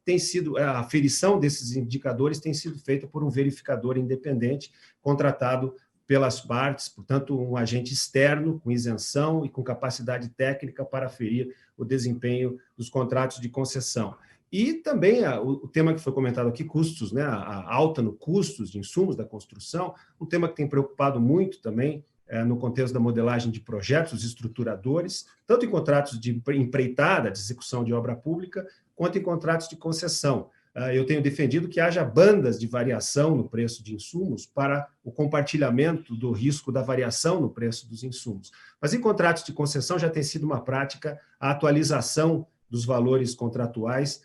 Speaker 3: tem sido a aferição desses indicadores tem sido feita por um verificador independente contratado pelas partes, portanto, um agente externo com isenção e com capacidade técnica para aferir o desempenho dos contratos de concessão. E também o tema que foi comentado aqui, custos, né, a alta no custos de insumos da construção, um tema que tem preocupado muito também no contexto da modelagem de projetos, os estruturadores, tanto em contratos de empreitada, de execução de obra pública, quanto em contratos de concessão. Eu tenho defendido que haja bandas de variação no preço de insumos para o compartilhamento do risco da variação no preço dos insumos. Mas em contratos de concessão já tem sido uma prática a atualização dos valores contratuais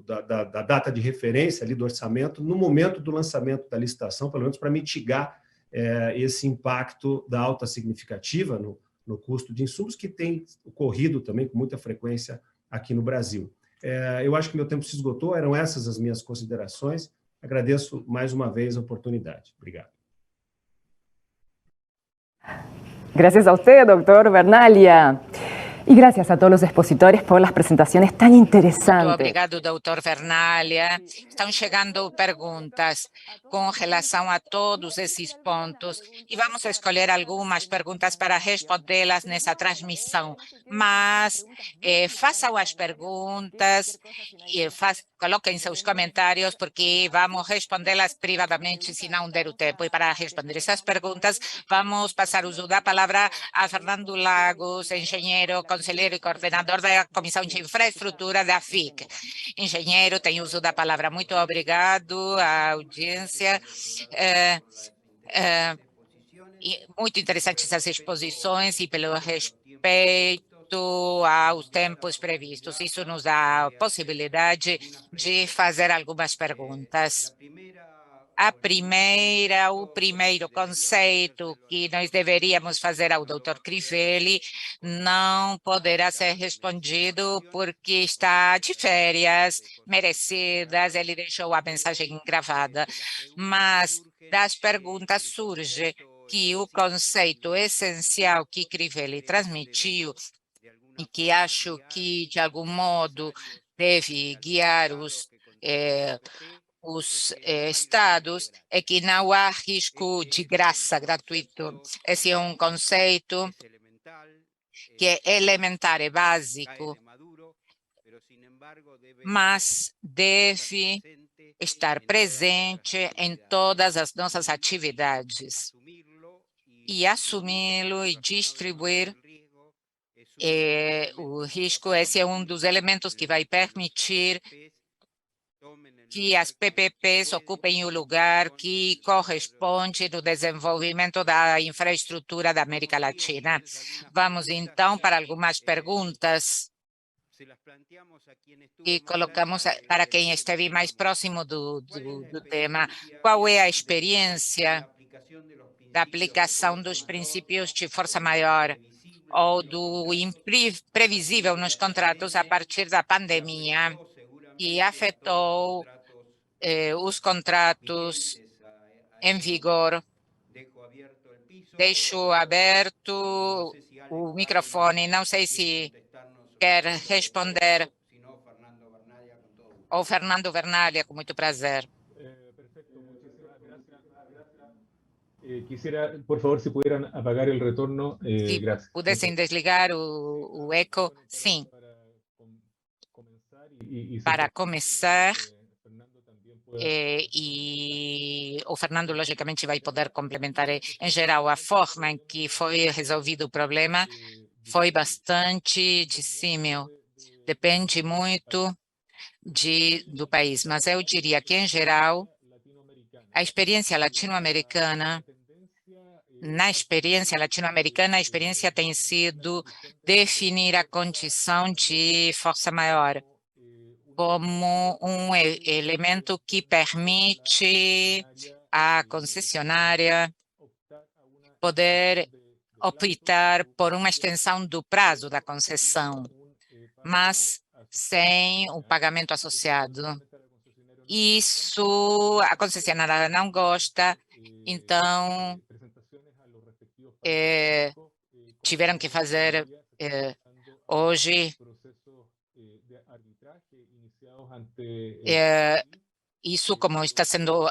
Speaker 3: da data de referência ali do orçamento no momento do lançamento da licitação, pelo menos para mitigar esse impacto da alta significativa no custo de insumos, que tem ocorrido também com muita frequência aqui no Brasil. Eu acho que meu tempo se esgotou, eram essas as minhas considerações. Agradeço mais uma vez a oportunidade. Obrigado.
Speaker 4: Gracias a usted, doctor Vernaglia. Y gracias a todos los expositores por las presentaciones tan interesantes.
Speaker 1: Muito obrigado, doutor Vernaglia. Estão chegando perguntas com relação a todos esses pontos e vamos escolher algumas perguntas para respondê-las nessa transmissão. Mas façam as perguntas e coloquem seus comentários, porque vamos respondê-las privadamente se não der o tempo. E para responder essas perguntas, vamos passar o uso da palavra a Fernando Lagos, engenheiro, conselheiro e coordenador da Comissão de Infraestrutura da FIC. Engenheiro, tem uso da palavra. Muito obrigado à audiência. Muito interessantes as exposições e pelo respeito aos tempos previstos. Isso nos dá a possibilidade de fazer algumas perguntas. O primeiro conceito que nós deveríamos fazer ao Dr. Crivelli não poderá ser respondido porque está de férias merecidas, ele deixou a mensagem gravada, mas das perguntas surge que o conceito essencial que Crivelli transmitiu e que acho que, de algum modo, deve guiar os estados, é que não há risco de graça, gratuito. Esse é um conceito que é elementar, é básico, mas deve estar presente em todas as nossas atividades e assumi-lo e distribuir o risco. Esse é um dos elementos que vai permitir que as PPPs ocupem o lugar que corresponde no desenvolvimento da infraestrutura da América Latina. Vamos, então, para algumas perguntas e colocamos para quem esteve mais próximo do tema. Qual é a experiência da aplicação dos princípios de força maior ou do imprevisível nos contratos a partir da pandemia, que afetou os contratos em vigor? Deixo aberto o microfone, não sei se quer responder, ou Fernando Vernaglia, com muito prazer.
Speaker 5: Quisiera, por favor, si pudieran apagar el retorno.
Speaker 1: Se
Speaker 5: Gracias.
Speaker 1: pudessem desligar o eco, sim. Para começar, e o Fernando, logicamente, vai poder complementar, em geral, a forma em que foi resolvido o problema foi bastante dissímil. Depende muito do país, mas eu diria que, em geral, a experiência latino-americana, a experiência tem sido definir a condição de força maior como um elemento que permite à concessionária poder optar por uma extensão do prazo da concessão, mas sem o pagamento associado. Isso a concessionária não gosta, então tiveram que fazer hoje isso, como está sendo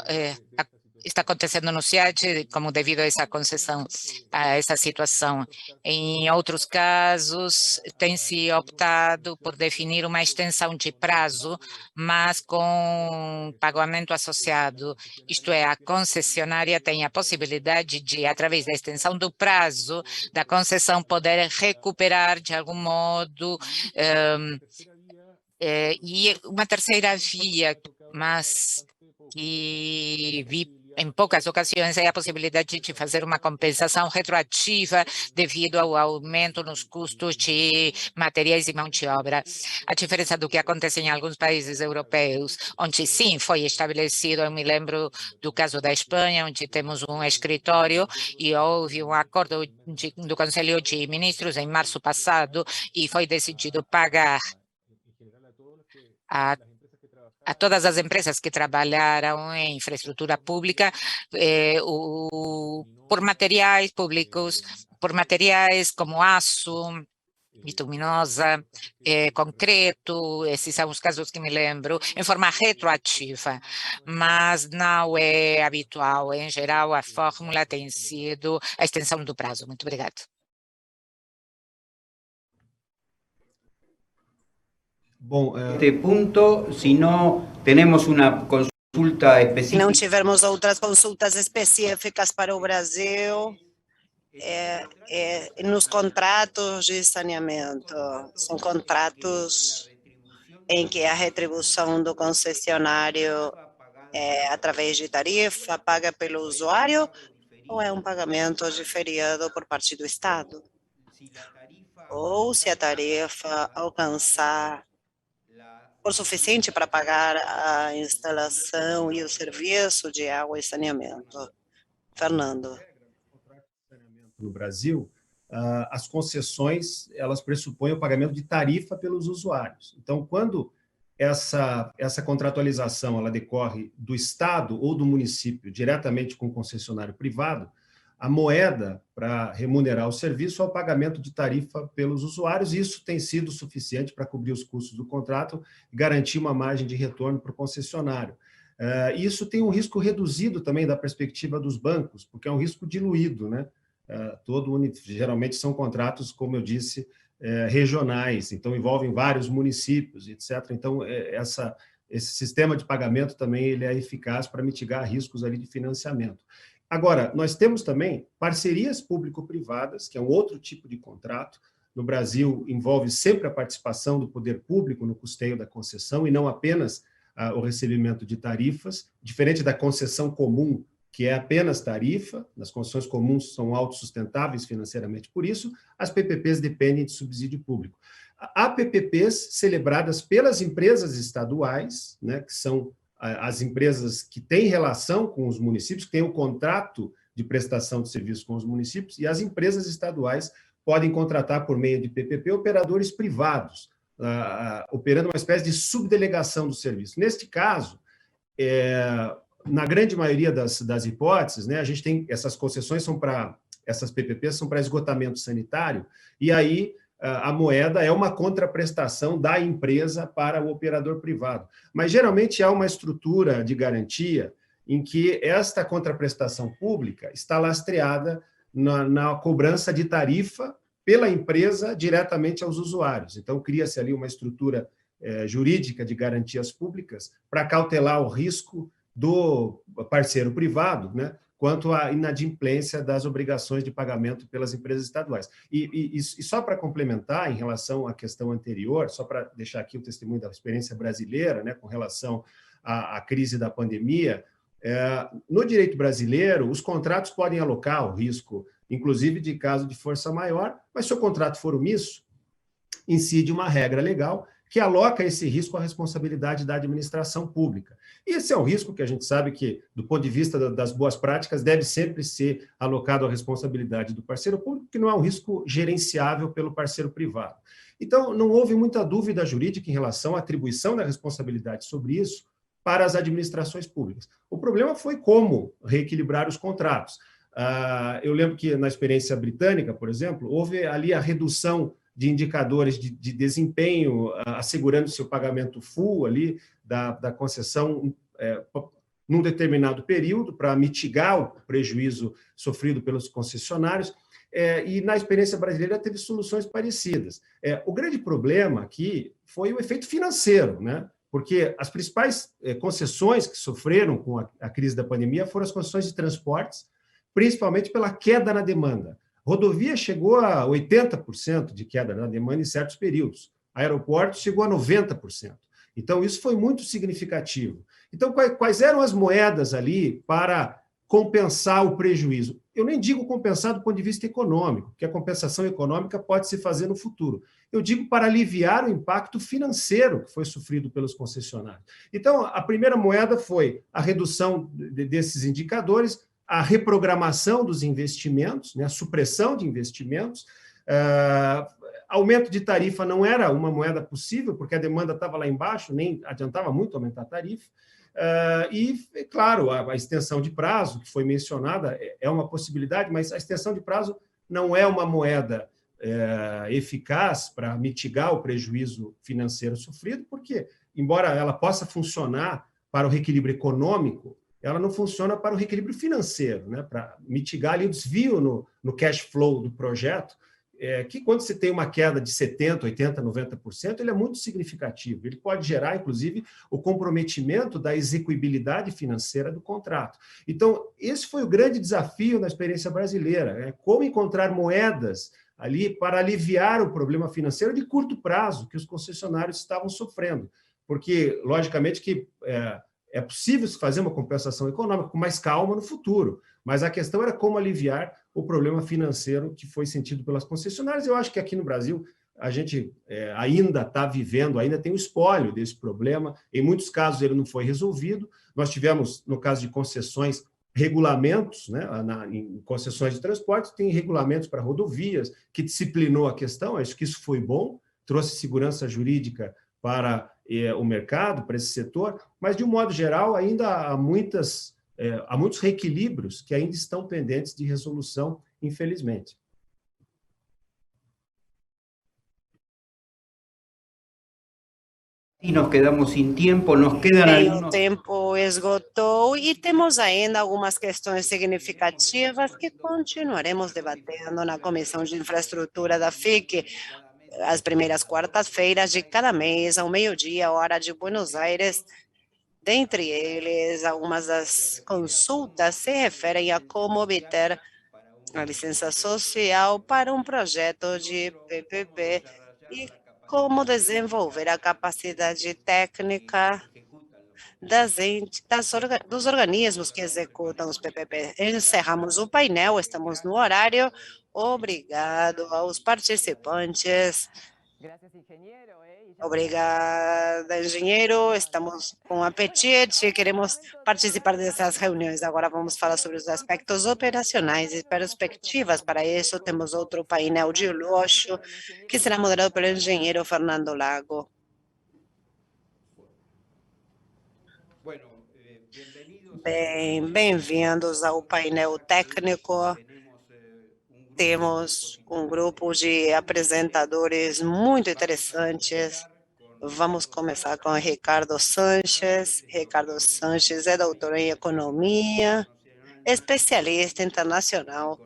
Speaker 1: está acontecendo no SIAD como devido a essa concessão, a essa situação. Em outros casos, tem se optado por definir uma extensão de prazo, mas com pagamento associado, isto é, a concessionária tem a possibilidade de, através da extensão do prazo da concessão, poder recuperar de algum modo, e uma terceira via, mas que vi em poucas ocasiões, é a possibilidade de fazer uma compensação retroativa devido ao aumento nos custos de materiais e mão de obra. A diferença do que acontece em alguns países europeus, onde sim foi estabelecido, eu me lembro do caso da Espanha, onde temos um escritório e houve um acordo do Conselho de Ministros em março passado e foi decidido pagar a todas as empresas que trabalharam em infraestrutura pública por materiais públicos, por materiais como aço, bituminosa, concreto, esses são os casos que me lembro, em forma retroativa, mas não é habitual. Em geral, a fórmula tem sido a extensão do prazo. Muito obrigada.
Speaker 3: Bom,
Speaker 6: este ponto, se não temos uma consulta
Speaker 2: Se
Speaker 6: específica.
Speaker 2: não tivermos outras consultas específicas para o Brasil, nos contratos de saneamento, são contratos em que a retribuição do concessionário é através de tarifa paga pelo usuário ou é um pagamento diferido por parte do Estado? Ou se a tarifa alcançar o suficiente para pagar a instalação e o serviço de água e saneamento. Fernando.
Speaker 3: No Brasil, as concessões, elas pressupõem o pagamento de tarifa pelos usuários. Então, quando essa contratualização ela decorre do Estado ou do município diretamente com o concessionário privado, a moeda para remunerar o serviço é o pagamento de tarifa pelos usuários, e isso tem sido suficiente para cobrir os custos do contrato e garantir uma margem de retorno para o concessionário. Isso tem um risco reduzido também da perspectiva dos bancos, porque é um risco diluído, né? Geralmente são contratos, como eu disse, regionais, então envolvem vários municípios, etc. Então, esse sistema de pagamento também ele é eficaz para mitigar riscos ali de financiamento. Agora, nós temos também parcerias público-privadas, que é um outro tipo de contrato. No Brasil, envolve sempre a participação do poder público no custeio da concessão e não apenas o recebimento de tarifas, diferente da concessão comum, que é apenas tarifa. As concessões comuns são autossustentáveis financeiramente, por isso as PPPs dependem de subsídio público. Há PPPs celebradas pelas empresas estaduais, né, que são as empresas que têm relação com os municípios, que têm um contrato de prestação de serviço com os municípios, e as empresas estaduais podem contratar por meio de PPP operadores privados, operando uma espécie de subdelegação do serviço. Neste caso, na grande maioria das hipóteses, né, a gente tem essas concessões essas PPPs são para esgotamento sanitário, e aí a moeda é uma contraprestação da empresa para o operador privado. Mas, geralmente, há uma estrutura de garantia em que esta contraprestação pública está lastreada na cobrança de tarifa pela empresa diretamente aos usuários. Então, cria-se ali uma estrutura jurídica de garantias públicas para cautelar o risco do parceiro privado, né, quanto à inadimplência das obrigações de pagamento pelas empresas estaduais. E só para complementar, em relação à questão anterior, só para deixar aqui o testemunho da experiência brasileira, né, com relação à crise da pandemia, no direito brasileiro, os contratos podem alocar o risco, inclusive de caso de força maior, mas se o contrato for omisso, incide uma regra legal que aloca esse risco à responsabilidade da administração pública. E esse é um risco que a gente sabe que, do ponto de vista das boas práticas, deve sempre ser alocado à responsabilidade do parceiro público, que não é um risco gerenciável pelo parceiro privado. Então, não houve muita dúvida jurídica em relação à atribuição da responsabilidade sobre isso para as administrações públicas. O problema foi como reequilibrar os contratos. Eu lembro que, na experiência britânica, por exemplo, houve ali a redução de indicadores de desempenho, assegurando-se o pagamento full ali da concessão, num determinado período para mitigar o prejuízo sofrido pelos concessionários, e na experiência brasileira teve soluções parecidas. O grande problema aqui foi o efeito financeiro, né? Porque as principais concessões que sofreram com a crise da pandemia foram as concessões de transportes, principalmente pela queda na demanda. Rodovia chegou a 80% de queda na demanda em certos períodos. Aeroportos chegou a 90%. Então, isso foi muito significativo. Então, quais eram as moedas ali para compensar o prejuízo? Eu nem digo compensar do ponto de vista econômico, porque a compensação econômica pode se fazer no futuro. Eu digo para aliviar o impacto financeiro que foi sofrido pelos concessionários. Então, a primeira moeda foi a redução desses indicadores, a reprogramação dos investimentos, né, a supressão de investimentos. Aumento de tarifa não era uma moeda possível, porque a demanda estava lá embaixo, nem adiantava muito aumentar a tarifa. E, claro, a extensão de prazo, que foi mencionada, é uma possibilidade, mas a extensão de prazo não é uma moeda eficaz para mitigar o prejuízo financeiro sofrido, porque, embora ela possa funcionar para o reequilíbrio econômico, ela não funciona para o reequilíbrio financeiro, né? Para mitigar ali o desvio no cash flow do projeto, que quando você tem uma queda de 70%, 80%, 90%, ele é muito significativo. Ele pode gerar, inclusive, o comprometimento da execuibilidade financeira do contrato. Então, esse foi o grande desafio na experiência brasileira, como encontrar moedas ali para aliviar o problema financeiro de curto prazo que os concessionários estavam sofrendo. Porque, logicamente, que é possível fazer uma compensação econômica com mais calma no futuro, mas a questão era como aliviar o problema financeiro que foi sentido pelas concessionárias. Eu acho que aqui no Brasil a gente ainda está vivendo, ainda tem o espólio desse problema. Em muitos casos ele não foi resolvido. Nós tivemos, no caso de concessões, regulamentos, né? Em concessões de transporte, tem regulamentos para rodovias, que disciplinou a questão. Acho que isso foi bom, trouxe segurança jurídica para o mercado, para esse setor, mas, de um modo geral, ainda há muitos reequilíbrios que ainda estão pendentes de resolução, infelizmente.
Speaker 6: E nos quedamos sem tempo, nos quedam
Speaker 2: O tempo esgotou e temos ainda algumas questões significativas que continuaremos debatendo na Comissão de Infraestrutura da FIC, as primeiras quartas-feiras de cada mês, ao meio-dia, hora de Buenos Aires. Dentre eles, algumas das consultas se referem a como obter a licença social para um projeto de PPP e como desenvolver a capacidade técnica dos organismos que executam os PPP. Encerramos o painel, estamos no horário. Obrigado aos participantes. Obrigada, engenheiro. Estamos com apetite, queremos participar dessas reuniões. Agora vamos falar sobre os aspectos operacionais e perspectivas. Para isso, temos outro painel de luxo, que será moderado pelo engenheiro Fernando Lago. Bem-vindos ao painel técnico. Temos um grupo de apresentadores muito interessantes. Vamos começar com Ricardo Sanches. Ricardo Sanches é doutor em economia, especialista internacional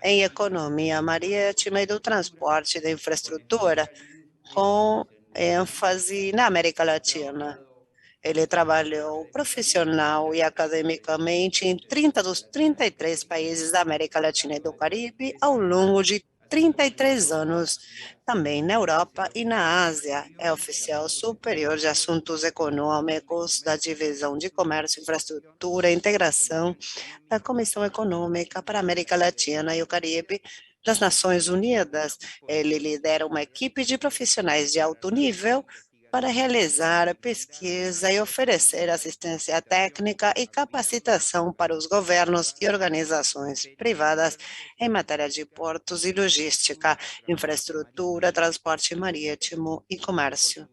Speaker 2: em economia marítima e do transporte e da infraestrutura, com ênfase na América Latina. Ele trabalhou profissional e academicamente em 30 dos 33 países da América Latina e do Caribe ao longo de 33 anos, também na Europa e na Ásia. É oficial superior de assuntos econômicos da Divisão de Comércio, Infraestrutura e Integração da Comissão Econômica para a América Latina e o Caribe das Nações Unidas. Ele lidera uma equipe de profissionais de alto nível para realizar pesquisa e oferecer assistência técnica e capacitação para os governos e organizações privadas em matéria de portos e logística, infraestrutura, transporte marítimo e comércio.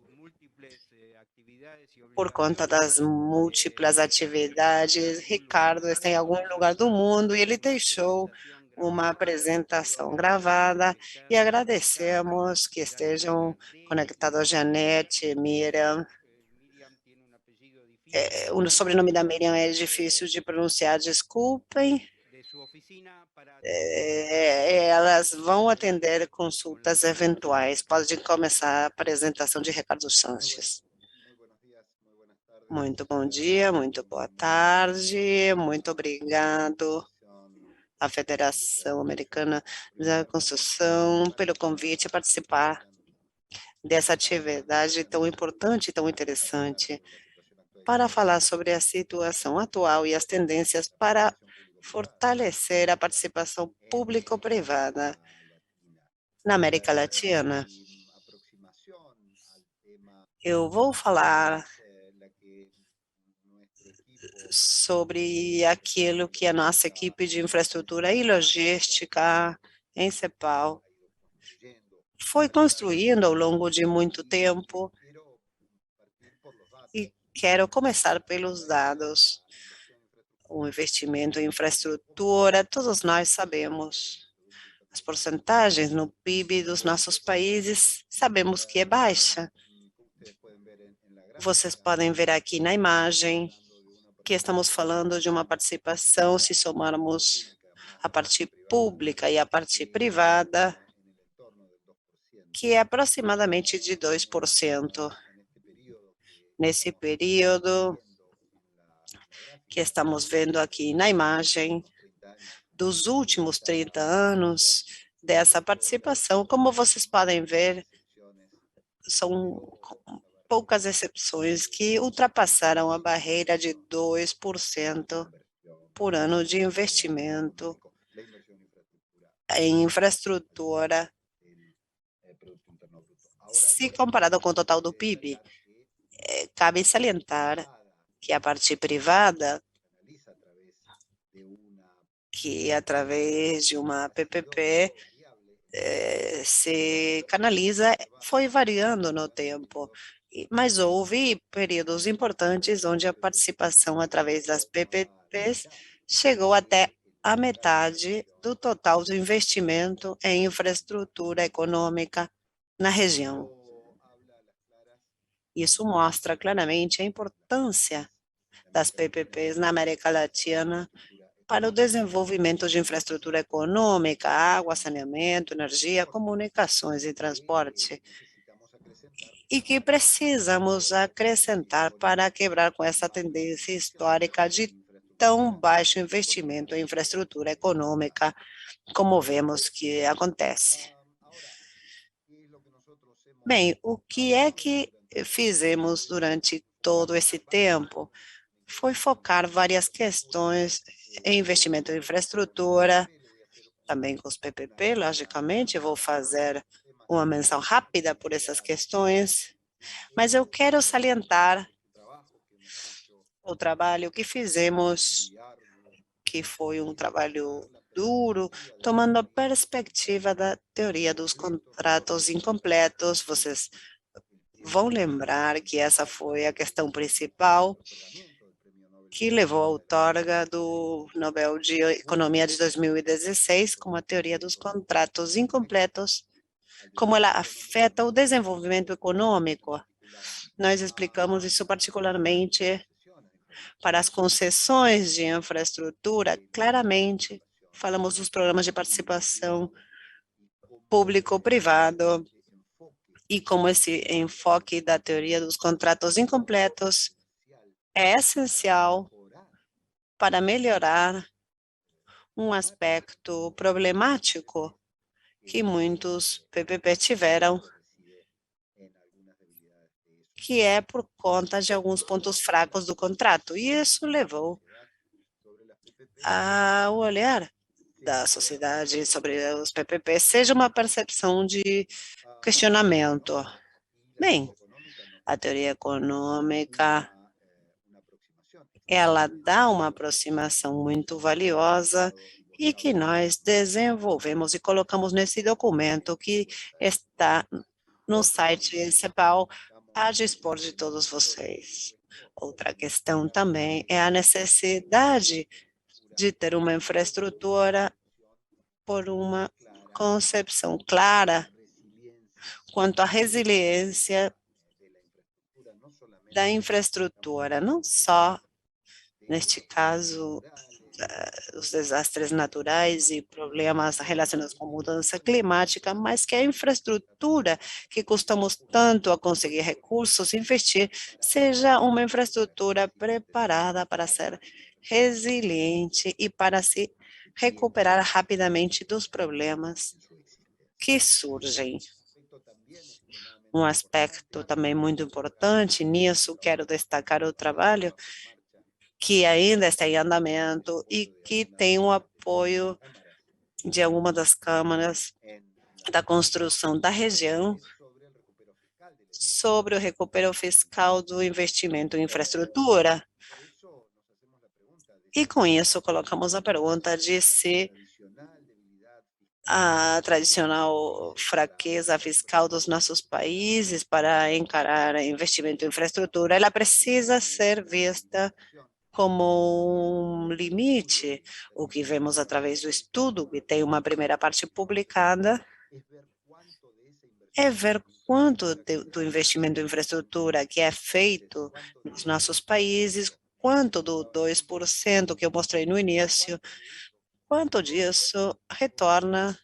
Speaker 2: Por conta das múltiplas atividades, Ricardo está em algum lugar do mundo e ele deixou uma apresentação gravada e agradecemos que estejam conectados Janete, Miriam O sobrenome da Miriam é difícil de pronunciar, desculpem. Elas vão atender consultas eventuais. Pode começar a apresentação de Ricardo Sanches. Muito bom dia, muito boa tarde, muito obrigado à Federação Americana da Construção pelo convite a participar dessa atividade tão importante, tão interessante, para falar sobre a situação atual e as tendências para fortalecer a participação público-privada na América Latina. Eu vou falar sobre aquilo que a nossa equipe de infraestrutura e logística em CEPAL foi construindo ao longo de muito tempo, e quero começar pelos dados. O investimento em infraestrutura, todos nós sabemos, as porcentagens no PIB dos nossos países, sabemos que é baixa. Vocês podem ver aqui na imagem que estamos falando de uma participação, se somarmos a parte pública e a parte privada, que é aproximadamente de 2%. Nesse período que estamos vendo aqui na imagem, dos últimos 30 anos dessa participação, como vocês podem ver, são poucas exceções que ultrapassaram a barreira de 2% por ano de investimento em infraestrutura, se comparado com o total do PIB. Cabe salientar que a parte privada, que através de uma PPP se canaliza, foi variando no tempo, mas houve períodos importantes onde a participação através das PPPs chegou até a metade do total do investimento em infraestrutura econômica na região. Isso mostra claramente a importância das PPPs na América Latina para o desenvolvimento de infraestrutura econômica, água, saneamento, energia, comunicações e transporte, e que precisamos acrescentar para quebrar com essa tendência histórica de tão baixo investimento em infraestrutura econômica, como vemos que acontece. Bem, o que é que fizemos durante todo esse tempo? Foi focar várias questões em investimento em infraestrutura, também com os PPP, logicamente, eu vou fazer uma menção rápida por essas questões, mas eu quero salientar o trabalho que fizemos, que foi um trabalho duro, tomando a perspectiva da teoria dos contratos incompletos. Vocês vão lembrar que essa foi a questão principal que levou à outorga do Nobel de Economia de 2016, com a teoria dos contratos incompletos, como ela afeta o desenvolvimento econômico. Nós explicamos isso particularmente para as concessões de infraestrutura. Claramente, falamos dos programas de participação público-privado e como esse enfoque da teoria dos contratos incompletos é essencial para melhorar um aspecto problemático que muitos PPP tiveram, que é por conta de alguns pontos fracos do contrato. E isso levou ao olhar da sociedade sobre os PPP, seja uma percepção de questionamento. Bem, a teoria econômica, ela dá uma aproximação muito valiosa e que nós desenvolvemos e colocamos nesse documento que está no site CEPAL a dispor de todos vocês. Outra questão também é a necessidade de ter uma infraestrutura por uma concepção clara quanto à resiliência da infraestrutura, não só, neste caso, os desastres naturais e problemas relacionados com mudança climática, mas que a infraestrutura que custamos tanto a conseguir recursos, investir, seja uma infraestrutura preparada para ser resiliente e para se recuperar rapidamente dos problemas que surgem. Um aspecto também muito importante nisso, quero destacar o trabalho que ainda está em andamento e que tem o apoio de alguma das câmaras da construção da região sobre o recupero fiscal do investimento em infraestrutura. E com isso colocamos a pergunta de se a tradicional fraqueza fiscal dos nossos países para encarar investimento em infraestrutura, ela precisa ser vista como um limite. O que vemos através do estudo, que tem uma primeira parte publicada, é ver quanto do investimento em infraestrutura que é feito nos nossos países, quanto do 2% que eu mostrei no início, quanto disso retorna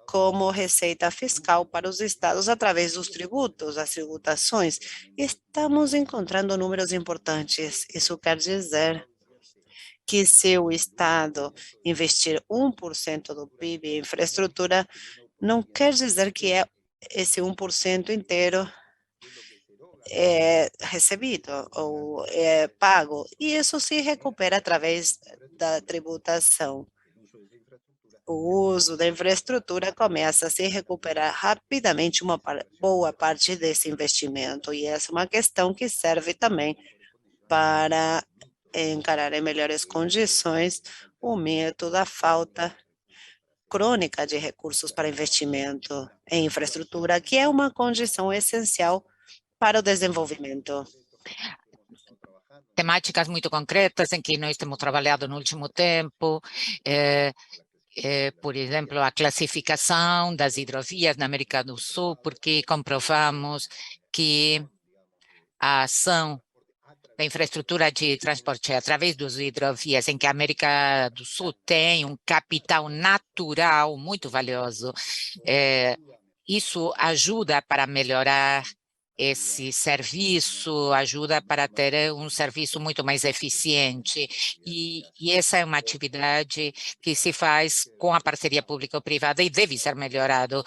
Speaker 2: como receita fiscal para os estados através dos tributos, das tributações. Estamos encontrando números importantes. Isso quer dizer que se o estado investir 1% do PIB em infraestrutura, não quer dizer que esse 1% inteiro é recebido ou é pago, e isso se recupera através da tributação. O uso da infraestrutura começa a se recuperar rapidamente uma boa parte desse investimento, e essa é uma questão que serve também para encarar em melhores condições o mito da falta crônica de recursos para investimento em infraestrutura, que é uma condição essencial para o desenvolvimento.
Speaker 1: Temáticas muito concretas em que nós temos trabalhado no último tempo, por exemplo, a classificação das hidrovias na América do Sul, porque comprovamos que a ação da infraestrutura de transporte através das hidrovias, em que a América do Sul tem um capital natural muito valioso, isso ajuda para melhorar esse serviço, ajuda para ter um serviço muito mais eficiente. E essa é uma atividade que se faz com a parceria público-privada e deve ser melhorado.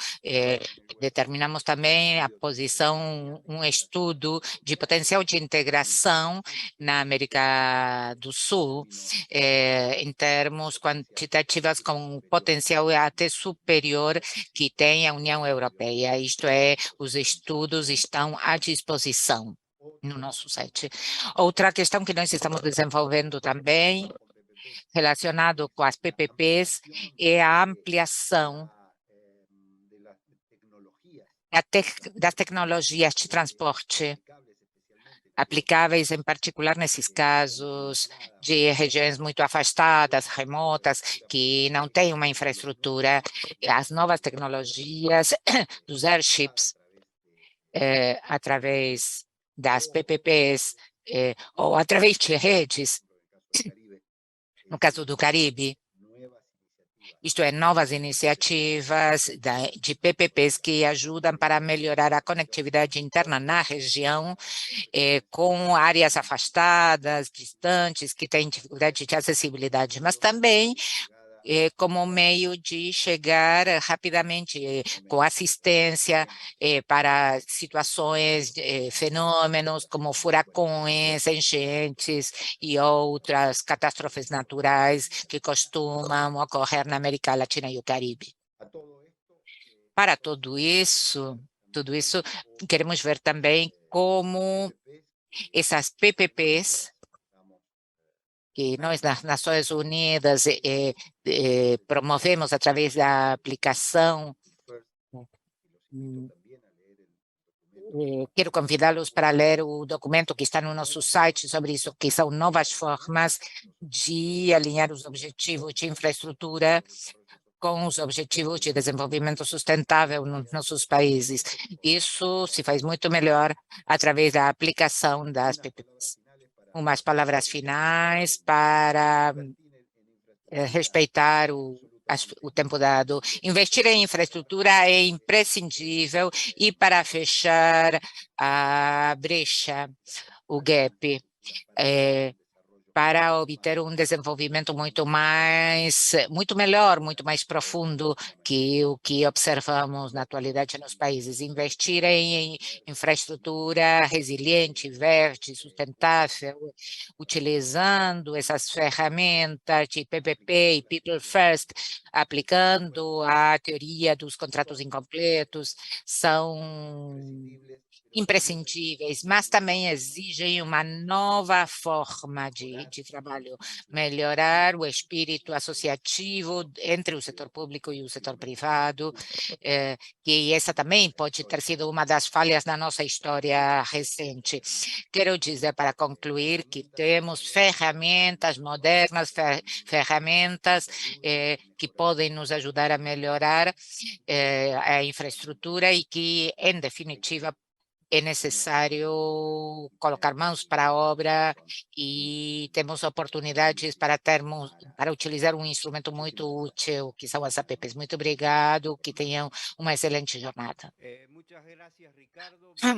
Speaker 1: Determinamos também a posição, um estudo de potencial de integração na América do Sul, em termos quantitativos, com potencial até superior que tem a União Europeia. Isto é, os estudos estão à disposição no nosso site. Outra questão que nós estamos desenvolvendo também, relacionado com as PPPs, é a ampliação das tecnologias de transporte aplicáveis, em particular nesses casos de regiões muito afastadas, remotas, que não têm uma infraestrutura. As novas tecnologias dos airships, através das PPPs, ou através de redes, no caso do Caribe, isto é, novas iniciativas de PPPs que ajudam para melhorar a conectividade interna na região, com áreas afastadas, distantes, que têm dificuldade de acessibilidade, mas também como meio de chegar rapidamente com assistência para situações, fenômenos como furacões, enchentes e outras catástrofes naturais que costumam ocorrer na América Latina e o Caribe. Para tudo isso, queremos ver também como essas PPPs que nós, nas Nações Unidas, promovemos através da aplicação. Quero convidá-los para ler o documento que está no nosso site sobre isso, que são novas formas de alinhar os objetivos de infraestrutura com os Objetivos de Desenvolvimento Sustentável nos nossos países. Isso se faz muito melhor através da aplicação das PPPs. Umas palavras finais para respeitar o tempo dado. Investir em infraestrutura é imprescindível e para fechar a brecha, o gap, para obter um desenvolvimento muito melhor, muito mais profundo que o que observamos na atualidade nos países. Investir em infraestrutura resiliente, verde, sustentável, utilizando essas ferramentas de PPP e People First, aplicando a teoria dos contratos incompletos, são imprescindíveis, mas também exigem uma nova forma de trabalho, melhorar o espírito associativo entre o setor público e o setor privado, que essa também pode ter sido uma das falhas na nossa história recente. Quero dizer, para concluir, que temos ferramentas modernas, ferramentas que podem nos ajudar a melhorar a infraestrutura e que, em definitiva, é necessário colocar mãos para a obra e temos oportunidades para utilizar um instrumento muito útil, que são as APPs. Muito obrigado, que tenham uma excelente jornada.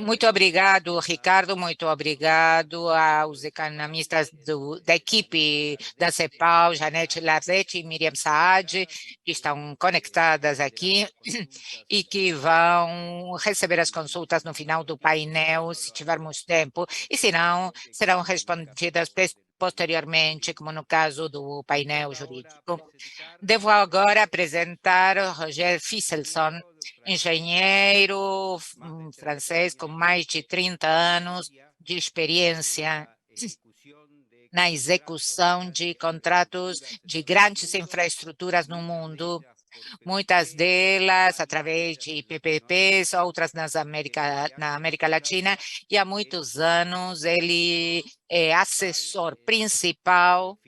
Speaker 1: Muito obrigado, Ricardo, muito obrigado aos economistas da equipe da CEPAL, Janete Lardete e Miriam Saad, que estão conectadas aqui e que vão receber as consultas no final do painel, se tivermos tempo, e se não, serão respondidas posteriormente, como no caso do painel jurídico. Devo agora apresentar Roger Fisselson, engenheiro francês com mais de 30 anos de experiência na execução de contratos de grandes infraestruturas no mundo, muitas delas através de PPPs, outras na América Latina, e há muitos anos ele é assessor principal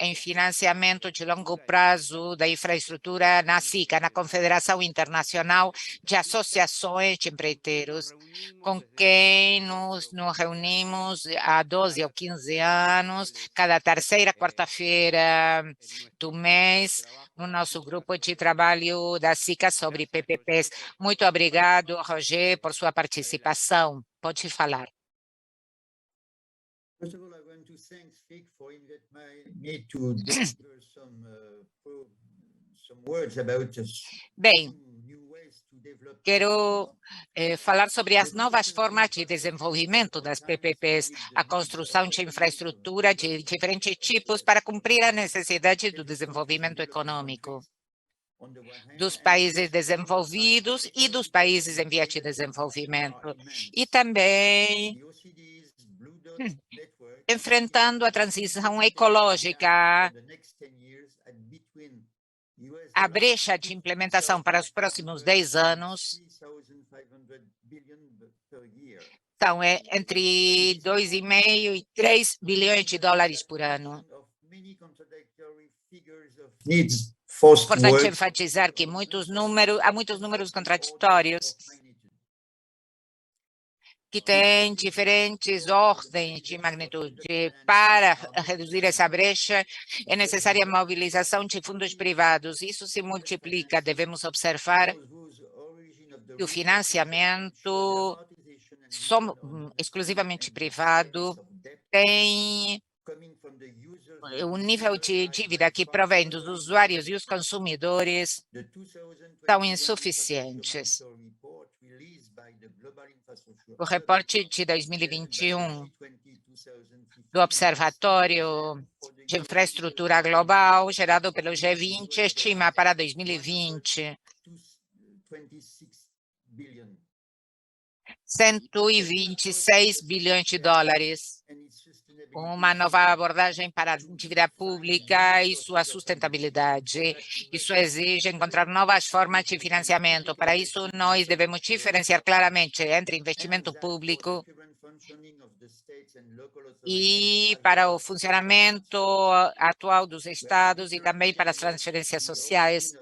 Speaker 1: em financiamento de longo prazo da infraestrutura na SICA, na Confederação Internacional de Associações de Empreiteiros, com quem nos reunimos há 12 ou 15 anos, cada terceira quarta-feira do mês, no nosso grupo de trabalho da SICA sobre PPPs. Muito obrigado, Roger, por sua participação. Pode falar.
Speaker 7: First of all, I want to thank FIC for inviting me to deliver some words about
Speaker 1: Bem, quero falar sobre as novas formas de desenvolvimento das PPPs, a construção de infraestrutura de diferentes tipos para cumprir a necessidade do desenvolvimento econômico dos países desenvolvidos e dos países em vias de desenvolvimento, e também enfrentando a transição ecológica. A brecha de implementação para os próximos 10 anos são entre 2,5 e 3 bilhões de dólares por ano. Importante enfatizar que há muitos números contraditórios que têm diferentes ordens de magnitude. Para reduzir essa brecha, é necessária a mobilização de fundos privados. Isso se multiplica. Devemos observar que o financiamento exclusivamente privado tem um nível de dívida que provém dos usuários e os consumidores são insuficientes. O reporte de 2021 do Observatório de Infraestrutura Global, gerado pelo G20, estima para 2020 126 bilhões de dólares. Uma nova abordagem para a dívida pública e sua sustentabilidade. Isso exige encontrar novas formas de financiamento. Para isso, nós devemos diferenciar claramente entre investimento público e para o funcionamento atual dos estados e também para as transferências sociais.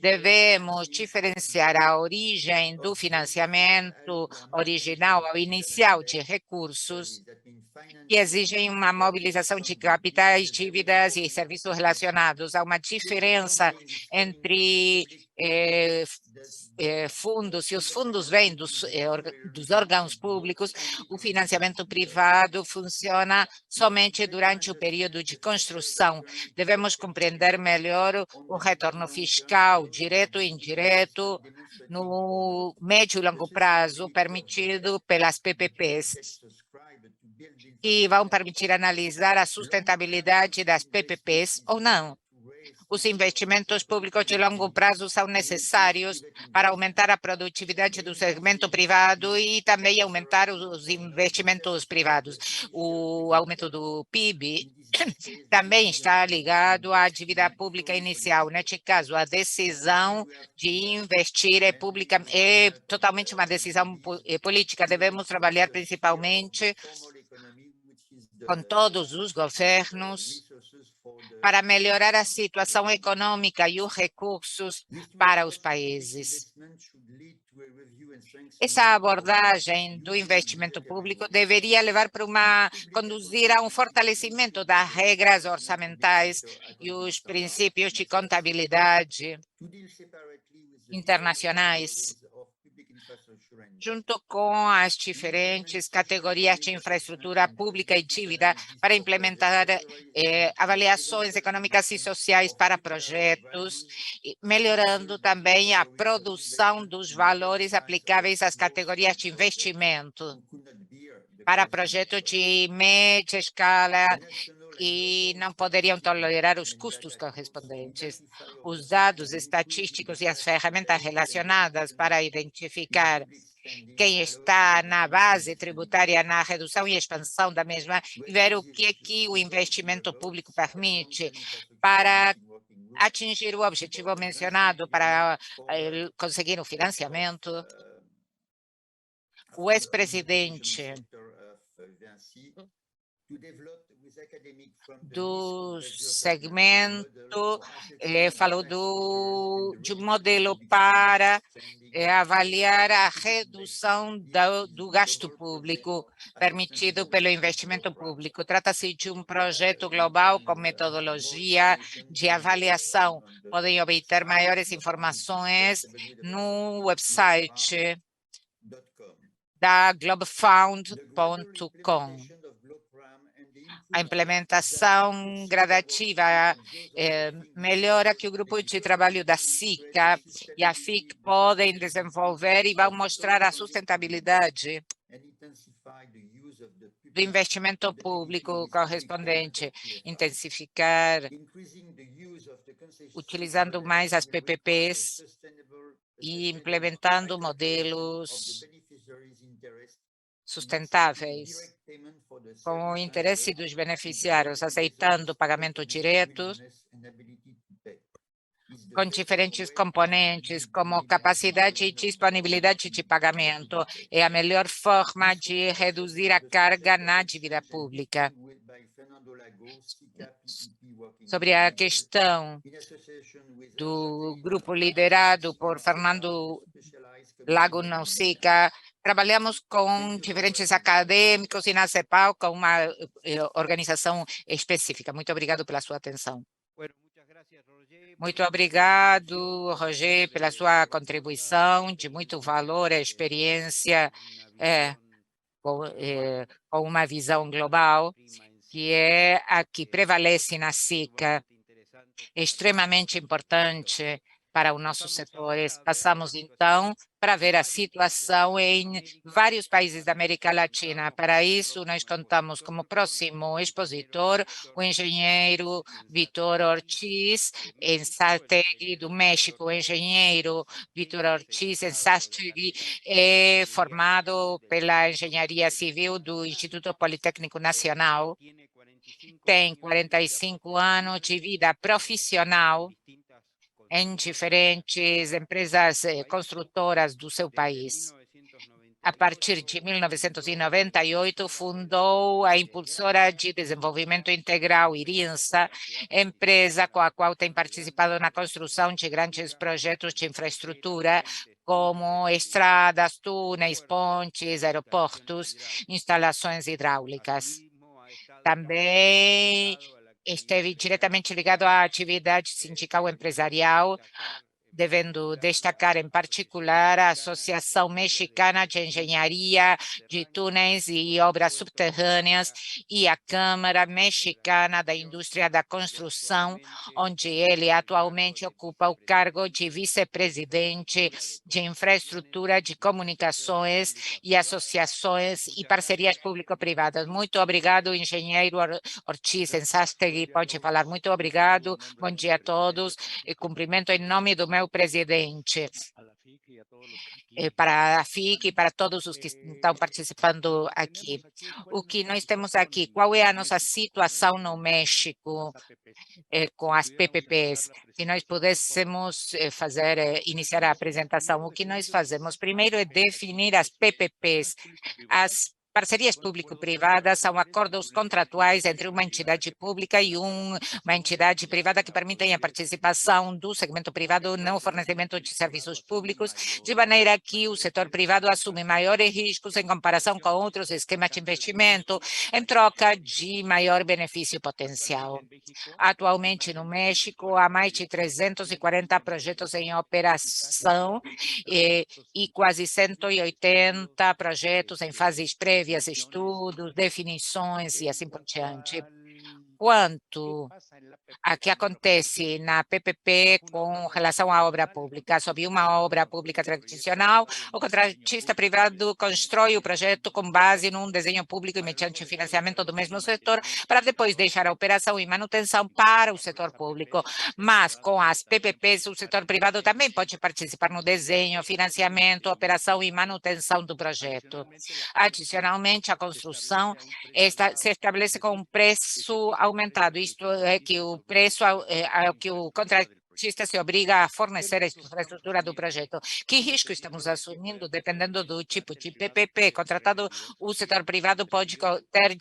Speaker 1: Devemos diferenciar a origem do financiamento original ou inicial de recursos que exigem uma mobilização de capitais, dívidas e serviços relacionados. Há uma diferença entre fundos, se os fundos vêm dos órgãos públicos, o financiamento privado funciona somente durante o período de construção. Devemos compreender melhor o retorno fiscal, direto e indireto, no médio e longo prazo, permitido pelas PPPs, que vão permitir analisar a sustentabilidade das PPPs ou não. Os investimentos públicos de longo prazo são necessários para aumentar a produtividade do segmento privado e também aumentar os investimentos privados. O aumento do PIB também está ligado à dívida pública inicial. Neste caso, a decisão de investir é totalmente uma decisão política. Devemos trabalhar principalmente com todos os governos para melhorar a situação econômica e os recursos para os países. Essa abordagem do investimento público deveria conduzir a um fortalecimento das regras orçamentais e os princípios de contabilidade internacionais, junto com as diferentes categorias de infraestrutura pública e dívida, para implementar avaliações econômicas e sociais para projetos, melhorando também a produção dos valores aplicáveis às categorias de investimento para projetos de média escala que não poderiam tolerar os custos correspondentes. Os dados estatísticos e as ferramentas relacionadas para identificar quem está na base tributária, na redução e expansão da mesma, e ver o que o investimento público permite para atingir o objetivo mencionado, para conseguir o financiamento. O ex-presidente do segmento falou de um modelo para avaliar a redução do gasto público permitido pelo investimento público. Trata-se de um projeto global com metodologia de avaliação. Podem obter maiores informações no website da globefund.com. A implementação gradativa melhora que o grupo de trabalho da SICA e a FIC podem desenvolver e vão mostrar a sustentabilidade do investimento público correspondente, intensificar, utilizando mais as PPPs e implementando modelos sustentáveis, com o interesse dos beneficiários, aceitando pagamento direto, com diferentes componentes, como capacidade e disponibilidade de pagamento. É a melhor forma de reduzir a carga na dívida pública. Sobre a questão do grupo liderado por Fernando Lago Nausica, trabalhamos com diferentes acadêmicos e na CEPAL com uma organização específica. Muito obrigado pela sua atenção. Muito obrigado, Roger, pela sua contribuição de muito valor, experiência com uma visão global, que é a que prevalece na SICA, extremamente importante para os nossos setores. Passamos, então, para ver a situação em vários países da América Latina. Para isso, nós contamos como próximo expositor o engenheiro Vitor Ortiz, em Saltegui, do México. O engenheiro Vitor Ortiz, em Saltegui, é formado pela Engenharia Civil do Instituto Politécnico Nacional. Tem 45 anos de vida profissional em diferentes empresas construtoras do seu país. A partir de 1998, fundou a Impulsora de Desenvolvimento Integral, IRINSA, empresa com a qual tem participado na construção de grandes projetos de infraestrutura, como estradas, túneis, pontes, aeroportos, instalações hidráulicas. Também esteve diretamente ligado à atividade sindical empresarial, devendo destacar, em particular, a Associação Mexicana de Engenharia de Túneis e Obras Subterrâneas e a Câmara Mexicana da Indústria da Construção, onde ele atualmente ocupa o cargo de vice-presidente de Infraestrutura de Comunicações e Associações e Parcerias Público-Privadas. Muito obrigado, engenheiro Ortiz Ensastegui, pode falar. Muito obrigado, bom dia a todos, e cumprimento em nome do meu presidente, para a FIC e para todos os que estão participando aqui. O que nós temos aqui, qual é a nossa situação no México com as PPPs? Se nós pudéssemos iniciar a apresentação, o que nós fazemos? Primeiro é definir as PPPs. As parcerias público-privadas são acordos contratuais entre uma entidade pública e uma entidade privada que permitem a participação do segmento privado no fornecimento de serviços públicos, de maneira que o setor privado assume maiores riscos em comparação com outros esquemas de investimento, em troca de maior benefício potencial. Atualmente, no México, há mais de 340 projetos em operação e quase 180 projetos em fases prévias, estudos, definições e assim por diante. Quanto a que acontece na PPP com relação à obra pública? Sob uma obra pública tradicional, o contratista privado constrói o projeto com base num desenho público e mediante financiamento do mesmo setor, para depois deixar a operação e manutenção para o setor público. Mas com as PPPs, o setor privado também pode participar no desenho, financiamento, operação e manutenção do projeto. Adicionalmente, a construção se estabelece com um preço aumentado, isto é que o preço ao que o contratista se obriga a fornecer a infraestrutura do projeto. Que risco estamos assumindo? Dependendo do tipo de PPP contratado, o setor privado pode ter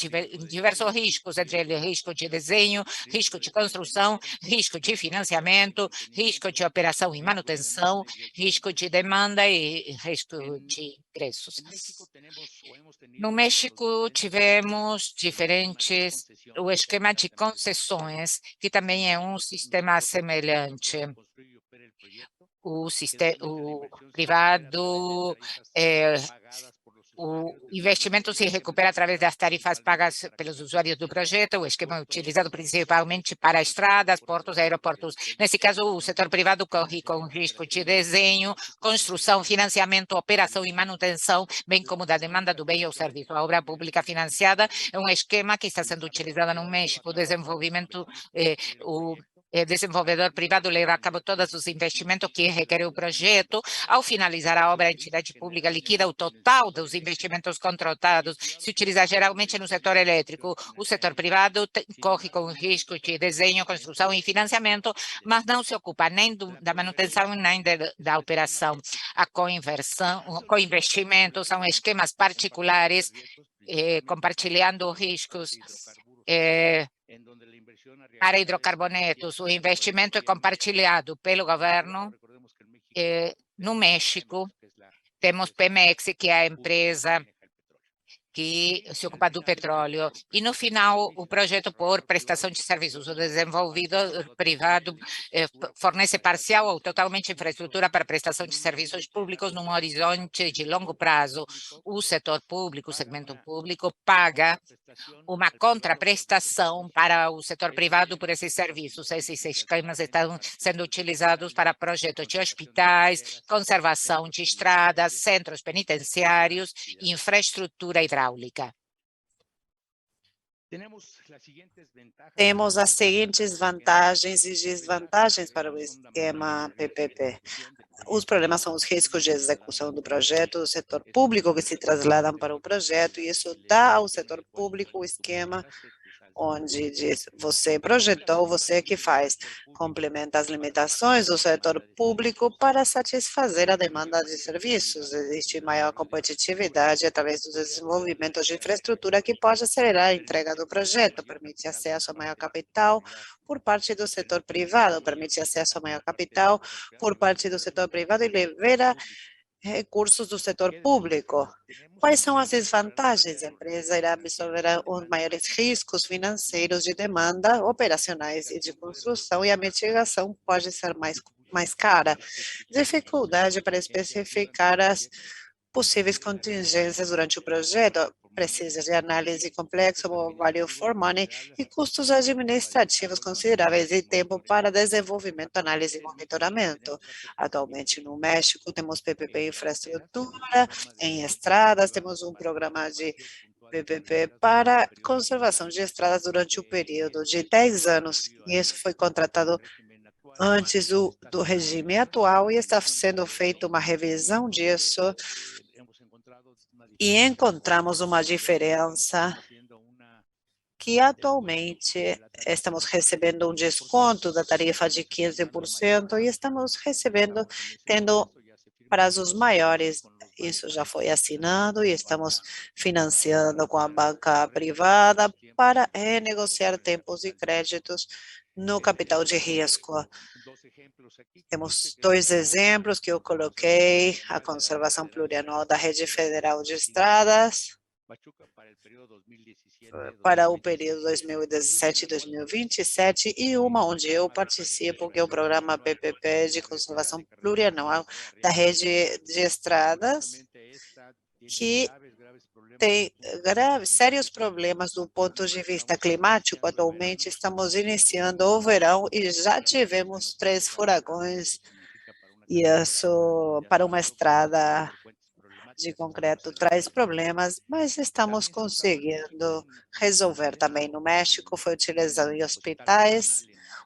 Speaker 1: diversos riscos, entre eles risco de desenho, risco de construção, risco de financiamento, risco de operação e manutenção, risco de demanda e risco de preços. No México, tivemos o esquema de concessões, que também é um sistema semelhante. O privado, o investimento se recupera através das tarifas pagas pelos usuários do projeto, o esquema é utilizado principalmente para estradas, portos e aeroportos. Nesse caso, o setor privado corre com risco de desenho, construção, financiamento, operação e manutenção, bem como da demanda do bem ou serviço. A obra pública financiada é um esquema que está sendo utilizado no México. O desenvolvimento, o desenvolvedor privado leva a cabo todos os investimentos que requer o projeto. Ao finalizar a obra, a entidade pública liquida o total dos investimentos contratados. Se utiliza geralmente no setor elétrico. O setor privado corre com risco de desenho, construção e financiamento, mas não se ocupa nem da manutenção nem da operação. A co-investimento são esquemas particulares, compartilhando riscos. Para hidrocarbonetos, o investimento é compartilhado pelo governo. No México, temos Pemex, que é a empresa que se ocupa do petróleo. E, no final, o projeto por prestação de serviços. O desenvolvedor privado fornece parcial ou totalmente infraestrutura para prestação de serviços públicos num horizonte de longo prazo. O setor público, o segmento público, paga uma contraprestação para o setor privado por esses serviços. Esses esquemas estão sendo utilizados para projetos de hospitais, conservação de estradas, centros penitenciários e infraestrutura hidráulica.
Speaker 2: Temos as seguintes vantagens e desvantagens para o esquema PPP. Os problemas são os riscos de execução do projeto, do setor público que se trasladam para o projeto, e isso dá ao setor público o esquema onde diz, você projetou, você que faz, complementa as limitações do setor público para satisfazer a demanda de serviços. Existe maior competitividade através do desenvolvimento de infraestrutura que pode acelerar a entrega do projeto, permite acesso a maior capital por parte do setor privado, permite acesso a maior capital por parte do setor privado e libera recursos do setor público. Quais são as desvantagens? A empresa irá absorver os maiores riscos financeiros de demanda, operacionais e de construção, e a mitigação pode ser mais cara. Dificuldade para especificar as possíveis contingências durante o projeto, precisa de análise complexa, como value for money, e custos administrativos consideráveis e tempo para desenvolvimento, análise e monitoramento. Atualmente, no México, temos PPP infraestrutura, em estradas, temos um programa de PPP para conservação de estradas durante o período de 10 anos, e isso foi contratado antes do regime atual e está sendo feita uma revisão disso e encontramos uma diferença que atualmente estamos recebendo um desconto da tarifa de 15% e estamos tendo prazos maiores. Isso já foi assinado e estamos financiando com a banca privada para renegociar tempos e créditos no capital de risco. Temos 2 exemplos que eu coloquei, a conservação plurianual da Rede Federal de Estradas, para o período 2017 e 2027, e uma onde eu participo, que é o programa PPP de conservação plurianual da Rede de Estradas, que tem sérios problemas do ponto de vista climático. Atualmente estamos iniciando o verão e já tivemos 3 furacões, e isso para uma estrada de concreto traz problemas, mas estamos conseguindo resolver também. No México foi utilizado em hospitais,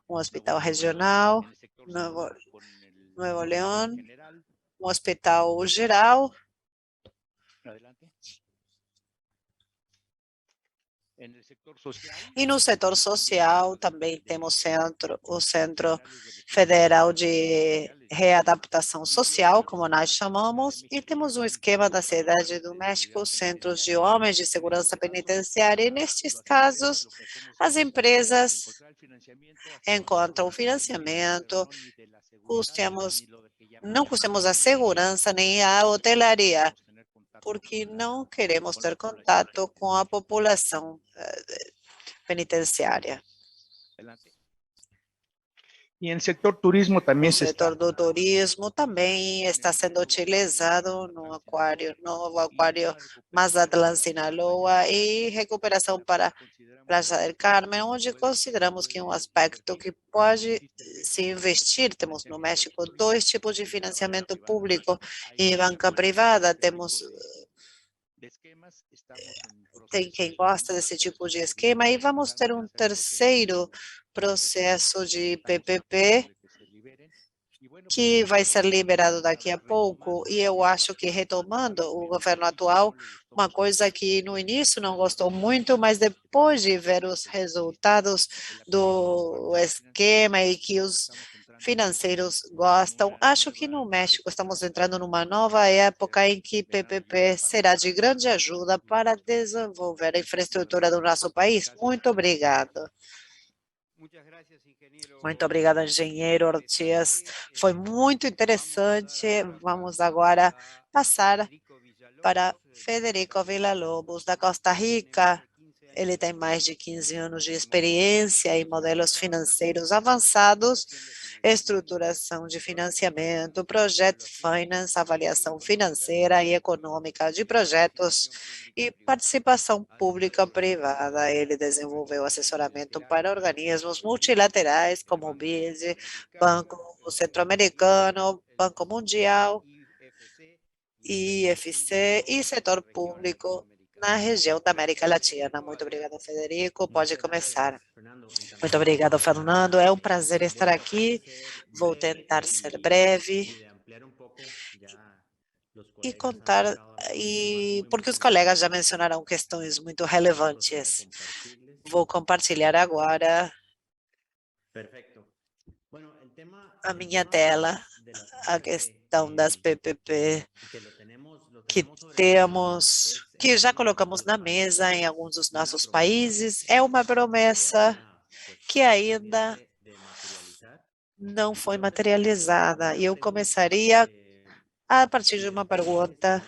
Speaker 2: um hospital regional, Nuevo León, um hospital geral. E no setor social também temos o Centro Federal de Readaptação Social, como nós chamamos, e temos um esquema da Cidade do México, centros de homens de segurança penitenciária, e nestes casos as empresas encontram financiamento, não custamos a segurança nem a hotelaria, porque não queremos ter contato com a população penitenciária.
Speaker 8: E no setor turismo também
Speaker 2: O setor do turismo também está sendo utilizado no novo aquário Mazatlán, Sinaloa, e recuperação para Praia del Carmen, onde consideramos que um aspecto que pode se investir. Temos no México 2 tipos de financiamento público e banca privada. Tem quem gosta desse tipo de esquema, e vamos ter um terceiro processo de PPP que vai ser liberado daqui a pouco, e eu acho que, retomando o governo atual, uma coisa que no início não gostou muito, mas depois de ver os resultados do esquema e que os financeiros gostam, acho que no México estamos entrando numa nova época em que PPP será de grande ajuda para desenvolver a infraestrutura do nosso país. Muito obrigado. Muito obrigada, engenheiro Ortiz. Foi muito interessante. Vamos agora passar para Federico Villa-Lobos, da Costa Rica. Ele tem mais de 15 anos de experiência em modelos financeiros avançados, estruturação de financiamento, project finance, avaliação financeira e econômica de projetos e participação pública privada. Ele desenvolveu assessoramento para organismos multilaterais como o BID, Banco Centro-Americano, Banco Mundial, IFC e setor público na região da América Latina. Muito obrigada, Federico. Pode começar. Muito obrigado, Fernando. É um prazer estar aqui. Vou tentar ser breve e contar, porque os colegas já mencionaram questões muito relevantes. Vou compartilhar agora a minha tela, a questão das PPP que já colocamos na mesa em alguns dos nossos países. É uma promessa que ainda não foi materializada. E eu começaria a partir de uma pergunta,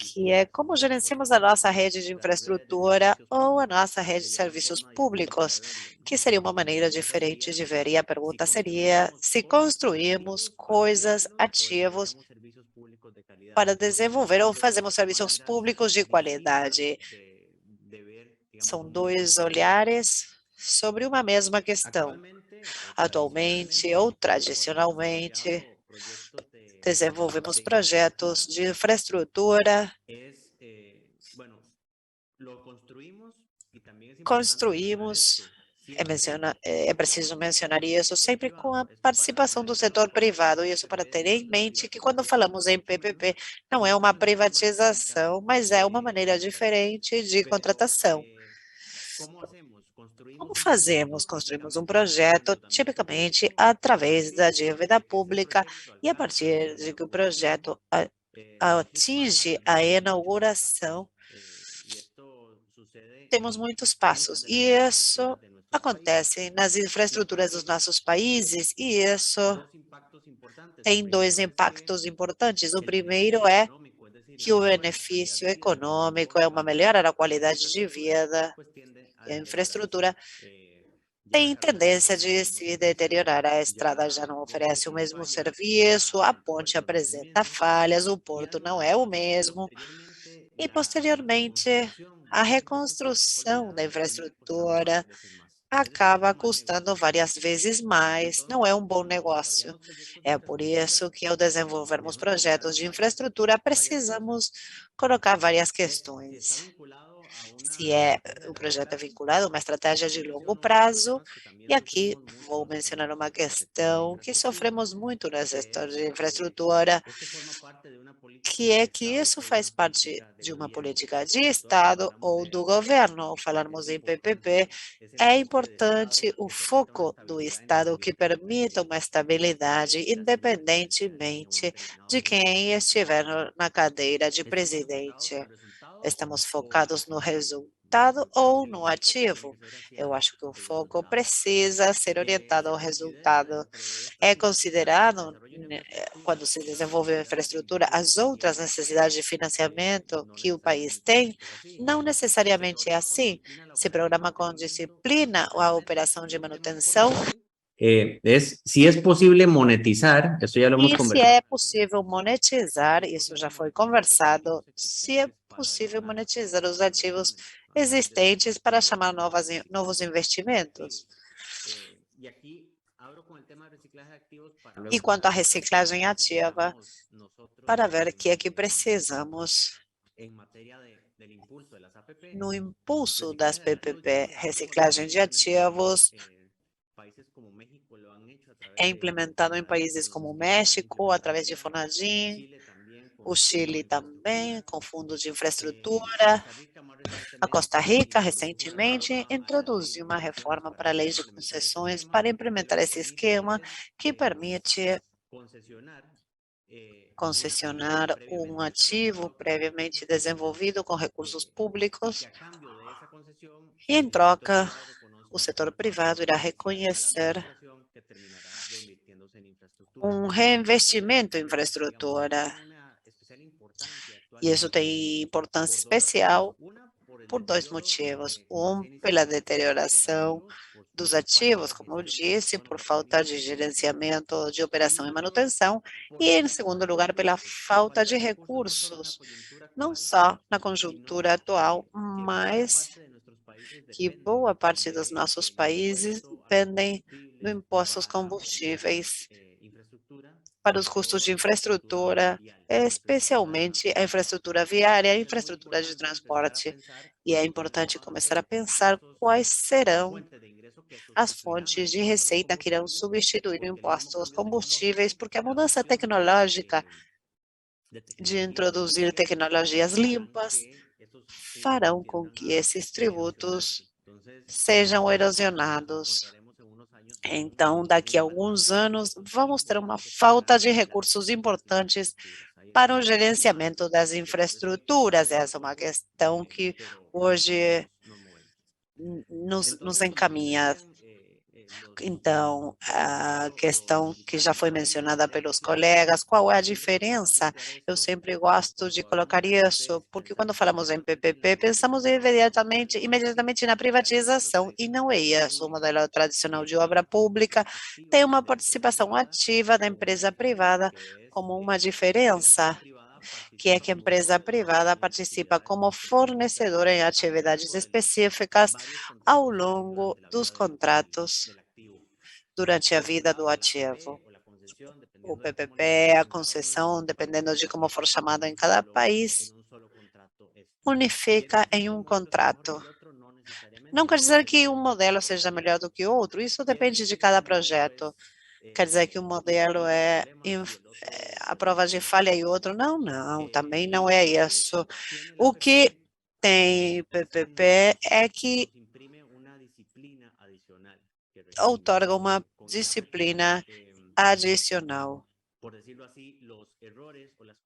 Speaker 2: que é como gerenciamos a nossa rede de infraestrutura ou a nossa rede de serviços públicos, que seria uma maneira diferente de ver. E a pergunta seria se construímos coisas, ativos para desenvolver ou fazemos serviços públicos de qualidade. São dois olhares sobre uma mesma questão. Atualmente ou tradicionalmente, desenvolvemos projetos de infraestrutura, construímos, é preciso mencionar isso sempre com a participação do setor privado, e isso para ter em mente que quando falamos em PPP, não é uma privatização, mas é uma maneira diferente de contratação. Como fazemos? Construímos um projeto, tipicamente, através da dívida pública, e a partir de que o projeto atinge a inauguração, temos muitos passos, e isso acontece nas infraestruturas dos nossos países, e isso tem dois impactos importantes. O primeiro é que o benefício econômico é uma melhora da qualidade de vida, e a infraestrutura tem tendência de se deteriorar. A estrada já não oferece o mesmo serviço, a ponte apresenta falhas, o porto não é o mesmo. E, posteriormente, a reconstrução da infraestrutura acaba custando várias vezes mais, não é um bom negócio. É por isso que, ao desenvolvermos projetos de infraestrutura, precisamos colocar várias questões. Se o projeto é vinculado a uma estratégia de longo prazo, e aqui vou mencionar uma questão que sofremos muito no setor de infraestrutura, que é que isso faz parte de uma política de Estado ou do governo. Ao falarmos em PPP, é importante o foco do Estado que permita uma estabilidade, independentemente de quem estiver na cadeira de presidente. Estamos focados no resultado ou no ativo? Eu acho que o foco precisa ser orientado ao resultado. É considerado, quando se desenvolve a infraestrutura, as outras necessidades de financiamento que o país tem? Não necessariamente é assim. Se programa com disciplina a operação de manutenção.
Speaker 6: Si es posible monetizar, eso ya lo hemos
Speaker 2: E se
Speaker 6: conversado.
Speaker 2: é possível monetizar, isso já foi conversado, se é possível monetizar os ativos existentes para chamar novos investimentos. E quanto à reciclagem ativa, para ver o que é que precisamos no impulso das PPP, reciclagem de ativos, é implementado em países como o México, através de Fonadim, o Chile também, com fundos de infraestrutura. A Costa Rica, recentemente, introduziu uma reforma para a lei de concessões para implementar esse esquema que permite concessionar um ativo previamente desenvolvido com recursos públicos e, em troca, o setor privado irá reconhecer um reinvestimento em infraestrutura. E isso tem importância especial por dois motivos. Pela deterioração dos ativos, como eu disse, por falta de gerenciamento de operação e manutenção, e, em segundo lugar, pela falta de recursos, não só na conjuntura atual, mas que boa parte dos nossos países dependem do imposto aos combustíveis para os custos de infraestrutura, especialmente a infraestrutura viária e a infraestrutura de transporte. E é importante começar a pensar quais serão as fontes de receita que irão substituir o imposto aos combustíveis, porque a mudança tecnológica de introduzir tecnologias limpas farão com que esses tributos sejam erosionados. Então, daqui a alguns anos, vamos ter uma falta de recursos importantes para o gerenciamento das infraestruturas. Essa é uma questão que hoje nos encaminha. Então, a questão que já foi mencionada pelos colegas, qual é a diferença? Eu sempre gosto de colocar isso, porque quando falamos em PPP, pensamos imediatamente na privatização, e não é isso. O modelo tradicional de obra pública tem uma participação ativa da empresa privada como uma diferença, que é que a empresa privada participa como fornecedora em atividades específicas ao longo dos contratos durante a vida do ativo. O PPP, a concessão, dependendo de como for chamado em cada país, unifica em um contrato. Não quer dizer que um modelo seja melhor do que o outro, isso depende de cada projeto. Quer dizer que um modelo é a prova de falha e outro não, também não é isso. O que tem PPP é que outorga uma disciplina adicional.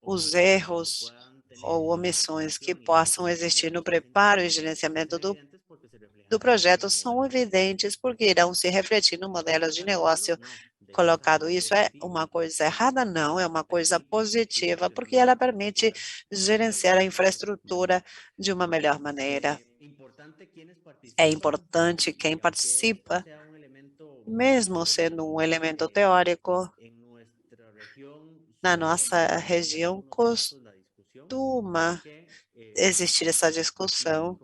Speaker 2: Os erros ou omissões que possam existir no preparo e gerenciamento do projeto são evidentes porque irão se refletir no modelo de negócio colocado. Isso é uma coisa errada? Não, é uma coisa positiva, porque ela permite gerenciar a infraestrutura de uma melhor maneira. É importante quem participa, mesmo sendo um elemento teórico, na nossa região costuma existir essa discussão,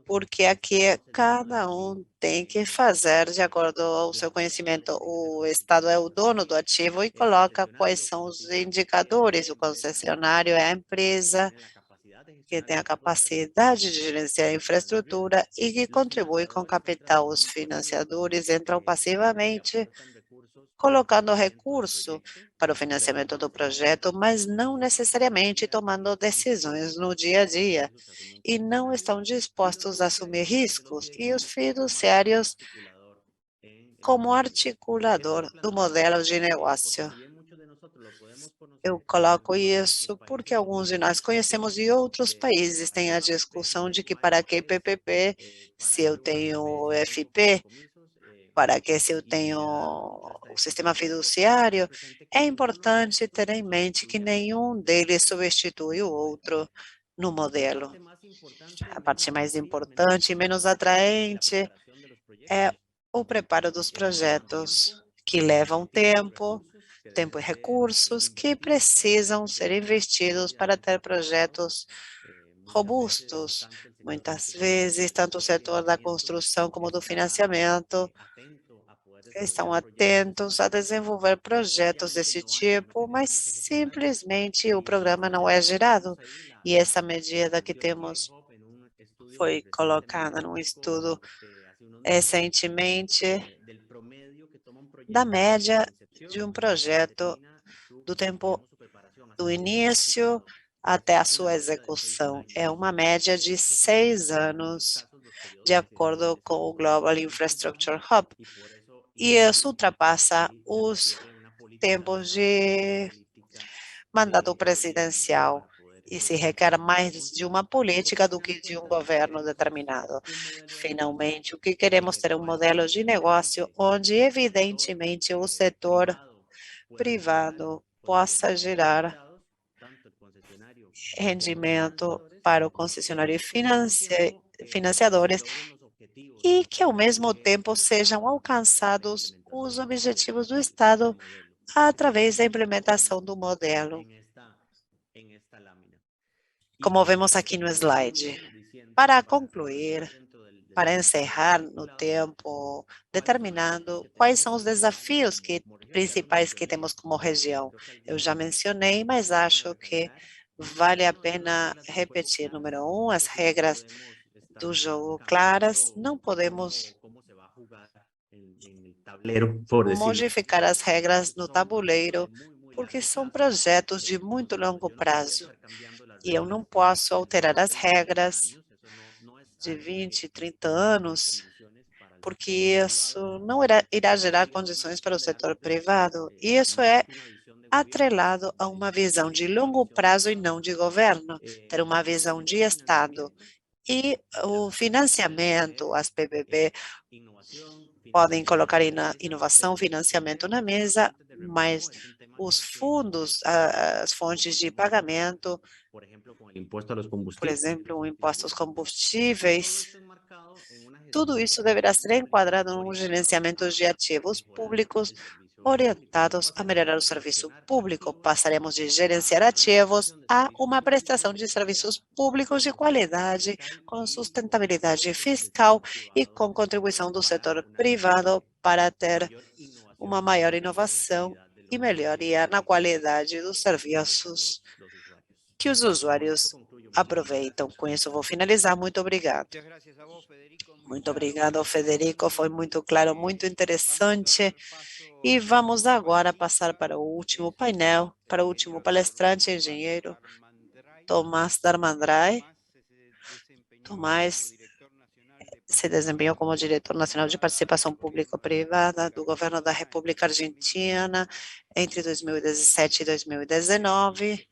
Speaker 2: porque aqui cada um tem que fazer de acordo ao seu conhecimento. O Estado é o dono do ativo e coloca quais são os indicadores. O concessionário é a empresa que tem a capacidade de gerenciar a infraestrutura e que contribui com o capital. Os financiadores entram passivamente, colocando recurso para o financiamento do projeto, mas não necessariamente tomando decisões no dia a dia, e não estão dispostos a assumir riscos, e os fiduciários como articulador do modelo de negócio. Eu coloco isso porque alguns de nós conhecemos de outros países, tem a discussão de que para que PPP, se eu tenho FP, para que se eu tenho o sistema fiduciário, é importante ter em mente que nenhum deles substitui o outro no modelo. A parte mais importante e menos atraente é o preparo dos projetos, que levam tempo e recursos que precisam ser investidos para ter projetos robustos. Muitas vezes, tanto o setor da construção como do financiamento estão atentos a desenvolver projetos desse tipo, mas simplesmente o programa não é gerado. E essa medida que temos foi colocada num estudo recentemente da média de um projeto do tempo do início até a sua execução. É uma média de 6 anos, de acordo com o Global Infrastructure Hub. E isso ultrapassa os tempos de mandato presidencial e se requer mais de uma política do que de um governo determinado. Finalmente, o que queremos ter um modelo de negócio onde, evidentemente, o setor privado possa gerar rendimento para o concessionário e financiadores e que, ao mesmo tempo, sejam alcançados os objetivos do Estado através da implementação do modelo, como vemos aqui no slide. Para concluir, para encerrar no tempo determinado, quais são os desafios principais que temos como região? Eu já mencionei, mas acho que vale a pena repetir. Número 1, as regras do jogo claras. Não podemos modificar as regras no tabuleiro, porque são projetos de muito longo prazo. E eu não posso alterar as regras de 20, 30 anos, porque isso não irá gerar condições para o setor privado. E isso é atrelado a uma visão de longo prazo e não de governo, ter uma visão de Estado. E o financiamento, as PPP podem colocar inovação, financiamento na mesa, mas os fundos, as fontes de pagamento, por exemplo, o imposto aos combustíveis, tudo isso deverá ser enquadrado num gerenciamento de ativos públicos orientados a melhorar o serviço público. Passaremos de gerenciar ativos a uma prestação de serviços públicos de qualidade, com sustentabilidade fiscal e com contribuição do setor privado para ter uma maior inovação e melhoria na qualidade dos serviços que os usuários aproveitam. Com isso, eu vou finalizar. Muito obrigado. Muito obrigado, Federico. Foi muito claro, muito interessante. E vamos agora passar para o último painel, para o último palestrante, engenheiro Tomás Darmandrai. Tomás se desempenhou como diretor nacional de participação público-privada do governo da República Argentina entre 2017 e 2019.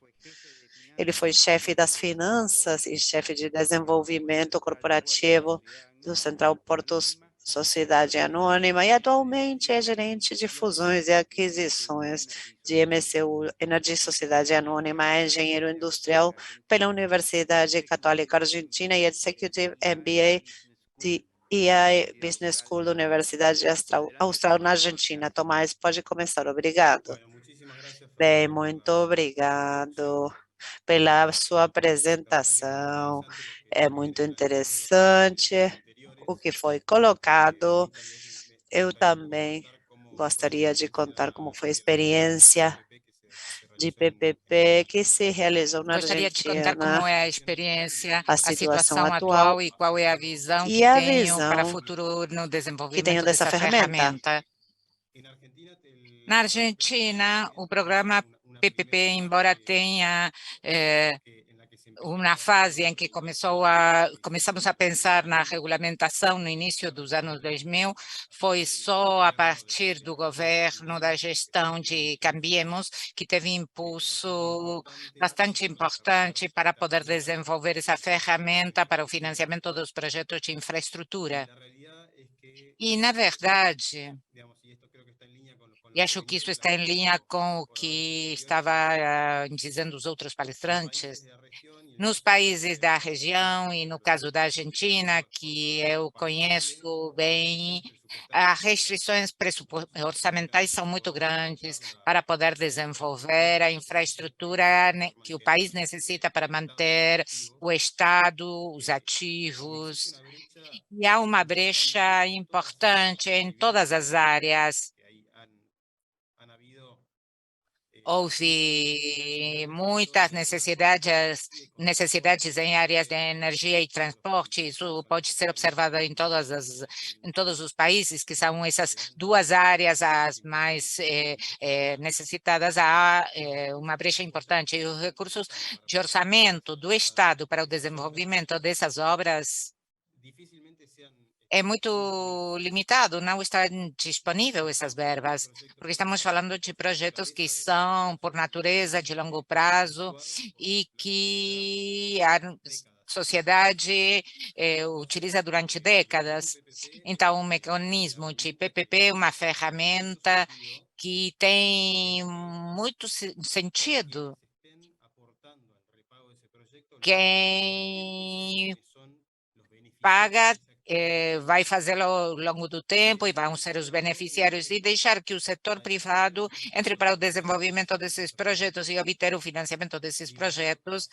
Speaker 2: Ele foi chefe das finanças e chefe de desenvolvimento corporativo do Central Portos Sociedade Anônima e atualmente é gerente de fusões e aquisições de MCU Energy Sociedade Anônima, é engenheiro industrial pela Universidade Católica Argentina e Executive MBA de EI Business School da Universidade Austral na Argentina. Tomás, pode começar. Obrigado. Bem, muito obrigado pela sua apresentação. É muito interessante o que foi colocado. Eu também gostaria de contar como foi a experiência de PPP que se realizou na
Speaker 1: Gostaria de contar como
Speaker 2: Argentina,
Speaker 1: é a experiência,
Speaker 2: a
Speaker 1: a
Speaker 2: situação
Speaker 1: situação
Speaker 2: atual
Speaker 1: atual e qual é a visão
Speaker 2: e
Speaker 1: que
Speaker 2: a
Speaker 1: tenho para o
Speaker 2: visão
Speaker 1: futuro no
Speaker 2: que tenho
Speaker 1: desenvolvimento
Speaker 2: dessa
Speaker 1: dessa
Speaker 2: ferramenta.
Speaker 1: ferramenta. Na Argentina, o programa PPP, embora tenha uma fase em que começamos a pensar na regulamentação no início dos anos 2000, foi só a partir do governo, da gestão de Cambiemos, que teve impulso bastante importante para poder desenvolver essa ferramenta para o financiamento dos projetos de infraestrutura. E, na verdade, e acho que isso está em linha com o que estava dizendo os outros palestrantes, nos países da região e no caso da Argentina, que eu conheço bem, as restrições orçamentais são muito grandes para poder desenvolver a infraestrutura que o país necessita para manter o Estado, os ativos. E há uma brecha importante em todas as áreas. Houve muitas necessidades em áreas de energia e transporte. Isso pode ser observado em todos os países, que são essas duas áreas as mais necessitadas. Há uma brecha importante. E os recursos de orçamento do Estado para o desenvolvimento dessas obras é muito limitado, não está disponível essas verbas, porque estamos falando de projetos que são, por natureza, de longo prazo e que a sociedade utiliza durante décadas. Então, o mecanismo de PPP é uma ferramenta que tem muito sentido. Quem paga vai fazê-lo ao longo do tempo e vão ser os beneficiários e deixar que o setor privado entre para o desenvolvimento desses projetos e obter o financiamento desses projetos,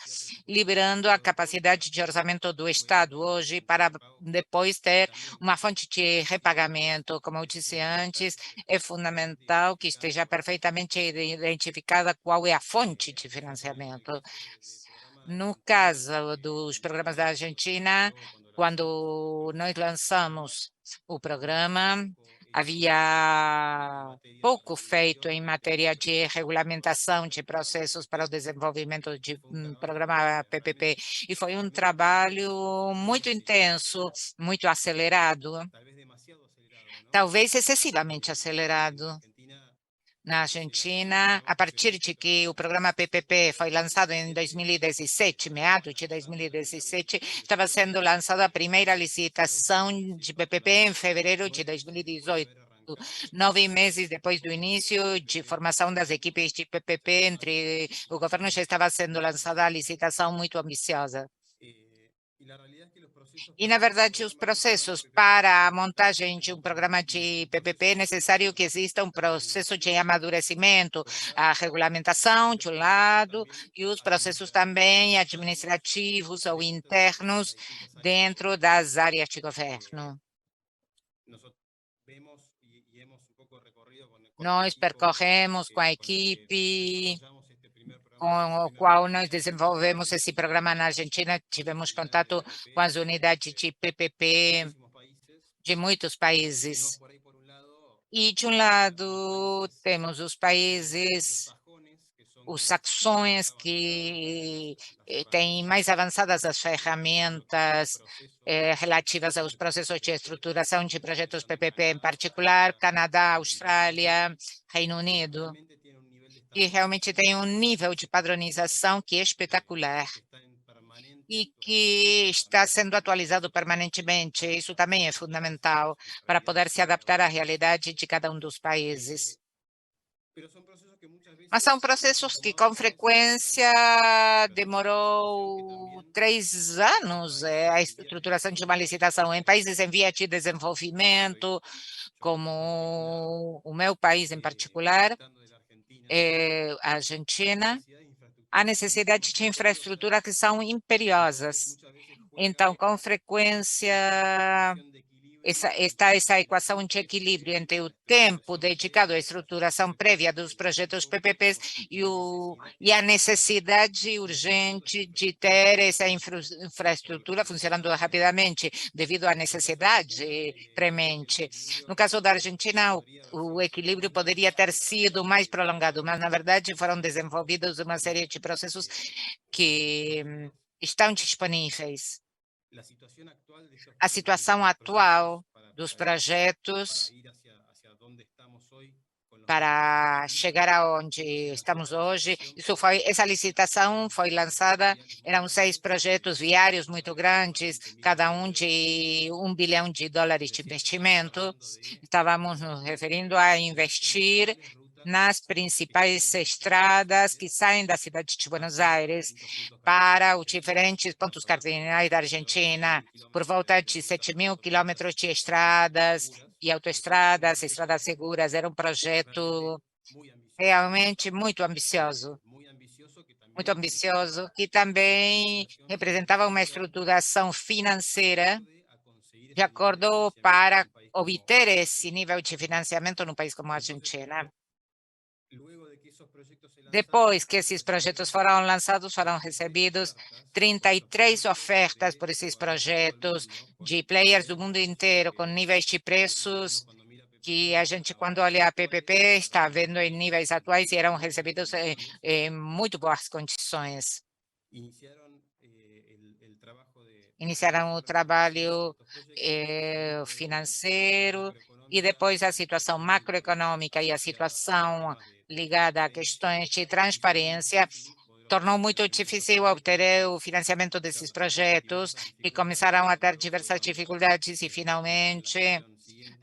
Speaker 1: liberando a capacidade de orçamento do Estado hoje para depois ter uma fonte de repagamento. Como eu disse antes, é fundamental que esteja perfeitamente identificada qual é a fonte de financiamento. No caso dos programas da Argentina, quando nós lançamos o programa, havia pouco feito em matéria de regulamentação de processos para o desenvolvimento de programa PPP, e foi um trabalho muito intenso, muito acelerado, talvez excessivamente acelerado. Na Argentina, a partir de que o programa PPP foi lançado em 2017, meados de 2017, estava sendo lançada a primeira licitação de PPP em fevereiro de 2018. 9 meses depois do início de formação das equipes de PPP entre o governo, já estava sendo lançada a licitação muito ambiciosa. E, na verdade, os processos para a montagem de um programa de PPP é necessário que exista um processo de amadurecimento, a regulamentação, de um lado, e os processos também administrativos ou internos dentro das áreas de governo. Nós percorremos com a equipe com o qual nós desenvolvemos esse programa na Argentina, tivemos contato com as unidades de PPP de muitos países. E, de um lado, temos os países, os saxões, que têm mais avançadas as ferramentas relativas aos processos de estruturação de projetos PPP, em particular Canadá, Austrália, Reino Unido, que realmente tem um nível de padronização que é espetacular e que está sendo atualizado permanentemente. Isso também é fundamental para poder se adaptar à realidade de cada um dos países. Mas são processos que, com frequência, demorou 3 anos a estruturação de uma licitação. Em países em via de desenvolvimento, como o meu país em particular, a Argentina, há necessidade de infraestrutura que são imperiosas. Então, com frequência, está essa equação de equilíbrio entre o tempo dedicado à estruturação prévia dos projetos PPPs e a necessidade urgente de ter essa infraestrutura funcionando rapidamente, devido à necessidade premente. No caso da Argentina, o equilíbrio poderia ter sido mais prolongado, mas, na verdade, foram desenvolvidos uma série de processos que estão disponíveis. A situação atual dos projetos para chegar aonde estamos hoje, essa licitação foi lançada, eram 6 projetos viários muito grandes, cada um de $1 bilhão de investimento. Estávamos nos referindo a investir nas principais estradas que saem da cidade de Buenos Aires para os diferentes pontos cardinais da Argentina, por volta de 7.000 quilômetros de estradas e autoestradas, estradas seguras. Era um projeto realmente muito ambicioso, que também representava uma estruturação financeira de acordo para obter esse nível de financiamento num país como a Argentina. Depois que esses projetos foram lançados, foram recebidos 33 ofertas por esses projetos de players do mundo inteiro, com níveis de preços que a gente, quando olha a PPP, está vendo em níveis atuais e eram recebidos em muito boas condições. Iniciaram o trabalho financeiro e depois a situação macroeconômica e a situação ligada a questões de transparência tornou muito difícil obter o financiamento desses projetos, que começaram a ter diversas dificuldades e, finalmente,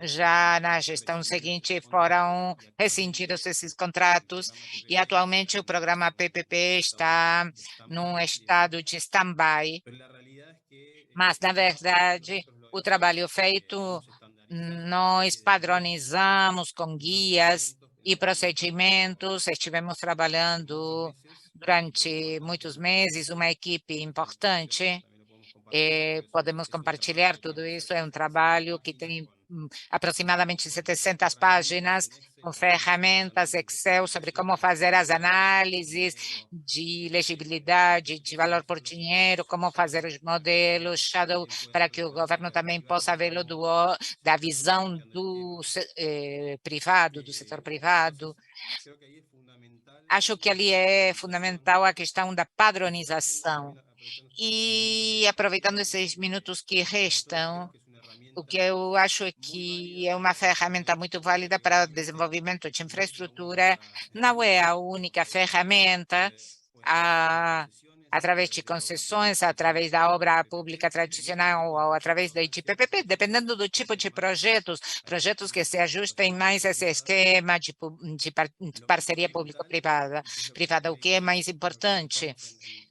Speaker 1: já na gestão seguinte, foram rescindidos esses contratos e, atualmente, o programa PPP está num estado de stand-by. Mas, na verdade, o trabalho feito, nós padronizamos com guias e procedimentos, estivemos trabalhando durante muitos meses, uma equipe importante, podemos compartilhar tudo isso, é um trabalho que tem aproximadamente 700 páginas, com ferramentas Excel sobre como fazer as análises de legibilidade, de valor por dinheiro, como fazer os modelos Shadow, para que o governo também possa vê-lo da visão do privado, do setor privado. Acho que ali é fundamental a questão da padronização. E, aproveitando esses minutos que restam, o que eu acho é que é uma ferramenta muito válida para o desenvolvimento de infraestrutura, não é a única ferramenta, através de concessões, através da obra pública tradicional ou através da ITPPP, dependendo do tipo de projetos que se ajustem mais a esse esquema de parceria público-privada, o que é mais importante.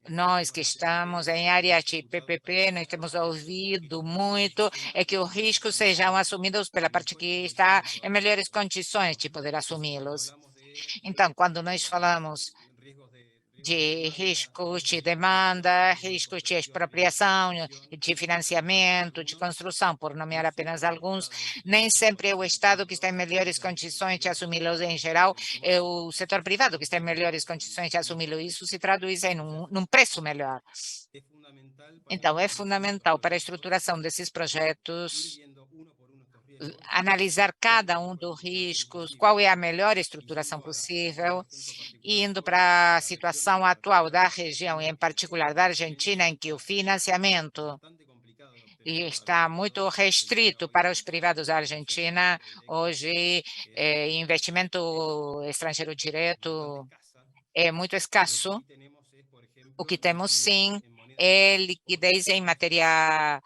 Speaker 1: Nós que estamos em área de PPP, nós temos ouvido muito, é que os riscos sejam assumidos pela parte que está em melhores condições de poder assumi-los. Então, quando nós falamos de riscos de demanda, riscos de expropriação, de financiamento, de construção, por nomear apenas alguns, nem sempre é o Estado que está em melhores condições de assumi-los. Em geral, é o setor privado que está em melhores condições de assumi-los. Isso se traduz em num preço melhor. Então, é fundamental para a estruturação desses projetos analisar cada um dos riscos, qual é a melhor estruturação possível, indo para a situação atual da região, e em particular da Argentina, em que o financiamento está muito restrito para os privados da Argentina. Hoje, investimento estrangeiro direto é muito escasso. O que temos, sim, é liquidez em matéria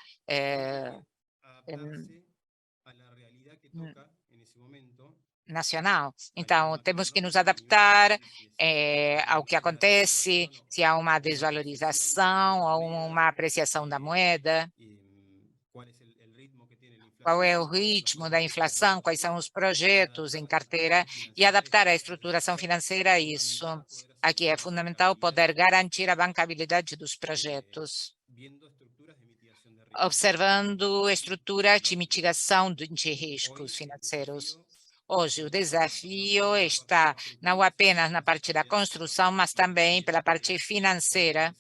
Speaker 1: nacional. Então, temos que nos adaptar ao que acontece, se há uma desvalorização ou uma apreciação da moeda, qual é o ritmo da inflação, quais são os projetos em carteira, e adaptar a estruturação financeira a isso. Aqui é fundamental poder garantir a bancabilidade dos projetos, observando estruturas de mitigação de riscos financeiros. Hoje, o desafio está não apenas na parte da construção, mas também pela parte financeira.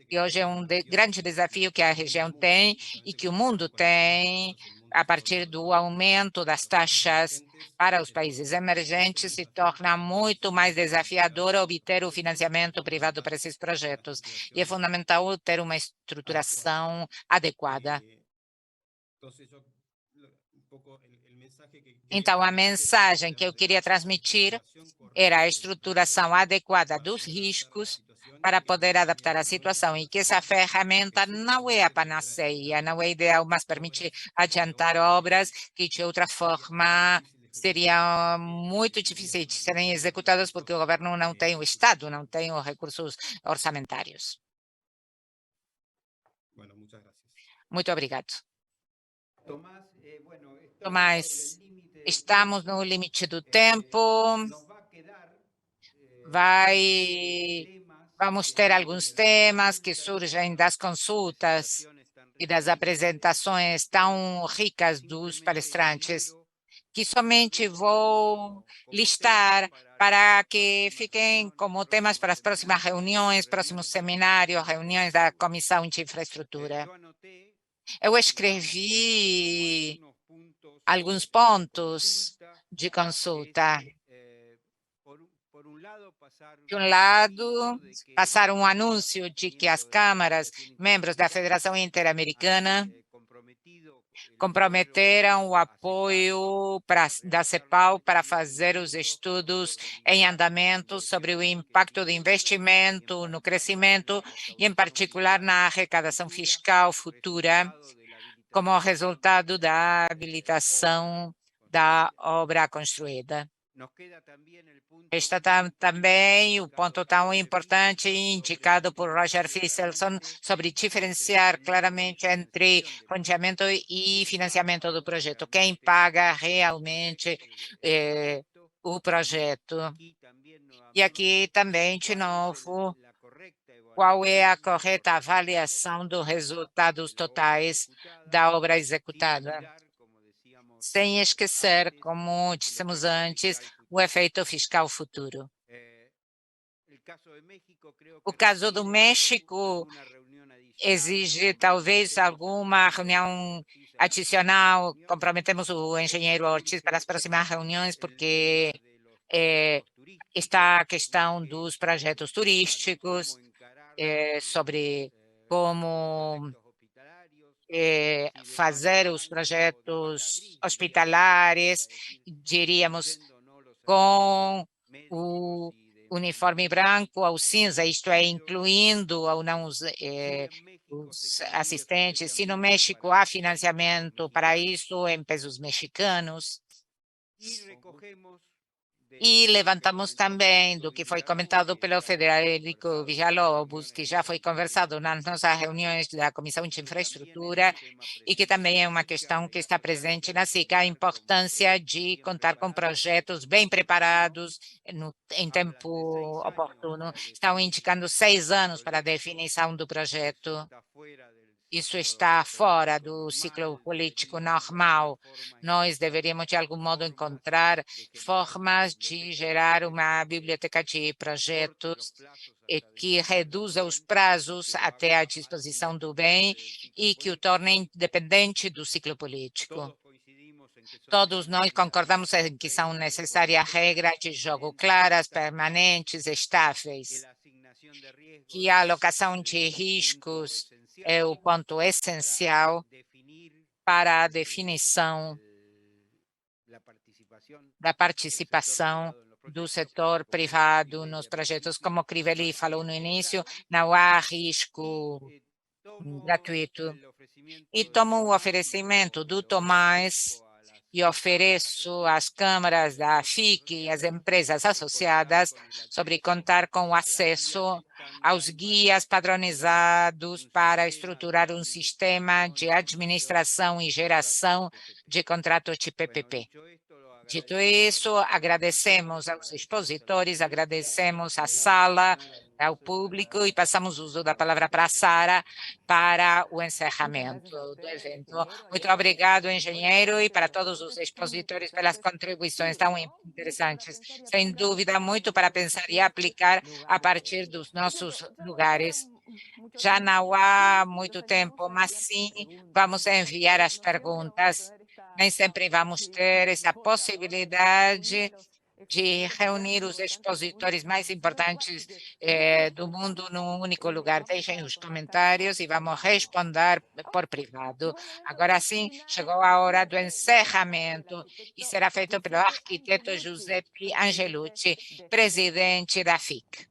Speaker 1: E hoje é um grande desafio que a região tem e que o mundo tem, a partir do aumento das taxas para os países emergentes, se torna muito mais desafiador obter o financiamento privado para esses projetos. E é fundamental ter uma estruturação adequada. Então, a mensagem que eu queria transmitir era a estruturação adequada dos riscos para poder adaptar a situação, e que essa ferramenta não é a panaceia, não é ideal, mas permite adiantar obras que de outra forma seriam muito difíceis de serem executadas porque o governo não tem, o Estado não tem os recursos orçamentários. Muito obrigado. Tomás, estamos no limite do tempo. Vamos ter alguns temas que surgem das consultas e das apresentações tão ricas dos palestrantes, que somente vou listar para que fiquem como temas para as próximas reuniões, próximos seminários, reuniões da Comissão de Infraestrutura. Eu escrevi alguns pontos de consulta. De um lado, passaram um anúncio de que as câmaras, membros da Federação Interamericana, comprometeram o apoio da CEPAL para fazer os estudos em andamento sobre o impacto do investimento no crescimento e, em particular, na arrecadação fiscal futura, como resultado da habilitação da obra construída. Está também o ponto tão importante indicado por Roger Fisselson sobre diferenciar claramente entre planejamento e financiamento do projeto. Quem paga realmente o projeto. E aqui também, de novo, qual é a correta avaliação dos resultados totais da obra executada. sem esquecer, como dissemos antes, o efeito fiscal futuro. O caso do México exige talvez alguma reunião adicional. Comprometemos o engenheiro Ortiz para as próximas reuniões, porque está a questão dos projetos turísticos, sobre como fazer os projetos hospitalares, diríamos, com o uniforme branco ou cinza, isto é, incluindo ou não os assistentes. Se no México há financiamento para isso em pesos mexicanos. E levantamos também do que foi comentado pelo Federico Villalobos, que já foi conversado nas nossas reuniões da Comissão de Infraestrutura e que também é uma questão que está presente na SICA, a importância de contar com projetos bem preparados em tempo oportuno. Estão indicando 6 anos para a definição do projeto. Isso está fora do ciclo político normal. Nós deveríamos, de algum modo, encontrar formas de gerar uma biblioteca de projetos que reduza os prazos até a disposição do bem e que o torne independente do ciclo político. Todos nós concordamos em que são necessárias regras de jogo claras, permanentes, estáveis, que a alocação de riscos é o ponto essencial para a definição da participação do setor privado nos projetos. Como o Crivelli falou no início, não há risco gratuito. E tomo o oferecimento do Tomás e ofereço às câmaras da FIC e às empresas associadas sobre contar com o acesso aos guias padronizados para estruturar um sistema de administração e geração de contratos de PPP. Dito isso, agradecemos aos expositores, agradecemos à sala, ao público e passamos o uso da palavra para a Sara para o encerramento do evento. Muito obrigado, engenheiro, e para todos os expositores pelas contribuições tão interessantes. Sem dúvida, muito para pensar e aplicar a partir dos nossos lugares. Já não há muito tempo, mas sim, vamos enviar as perguntas. Nem sempre vamos ter essa possibilidade de reunir os expositores mais importantes do mundo num único lugar. Deixem os comentários e vamos responder por privado. Agora sim, chegou a hora do encerramento e será feito pelo arquiteto Giuseppe Angelucci, presidente da FIC.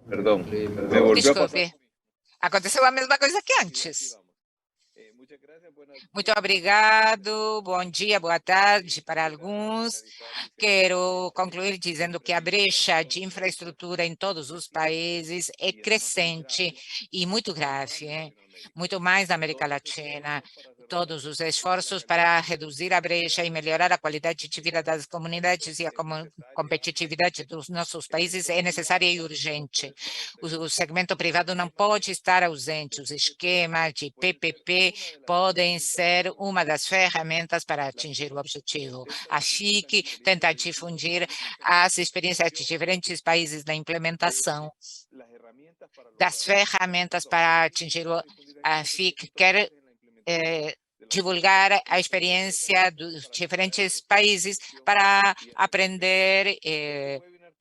Speaker 9: Perdão, me volvió a pasar.
Speaker 1: Desculpe, aconteceu a mesma coisa que antes. Muito obrigado, bom dia, boa tarde para alguns. Quero concluir dizendo que a brecha de infraestrutura em todos os países é crescente e muito grave, muito mais na América Latina. Todos os esforços para reduzir a brecha e melhorar a qualidade de vida das comunidades e a competitividade dos nossos países é necessária e urgente. O segmento privado não pode estar ausente. Os esquemas de PPP podem ser uma das ferramentas para atingir o objetivo. A FIC tenta difundir as experiências de diferentes países na implementação das ferramentas para atingir a FIC quer divulgar a experiência dos diferentes países para aprender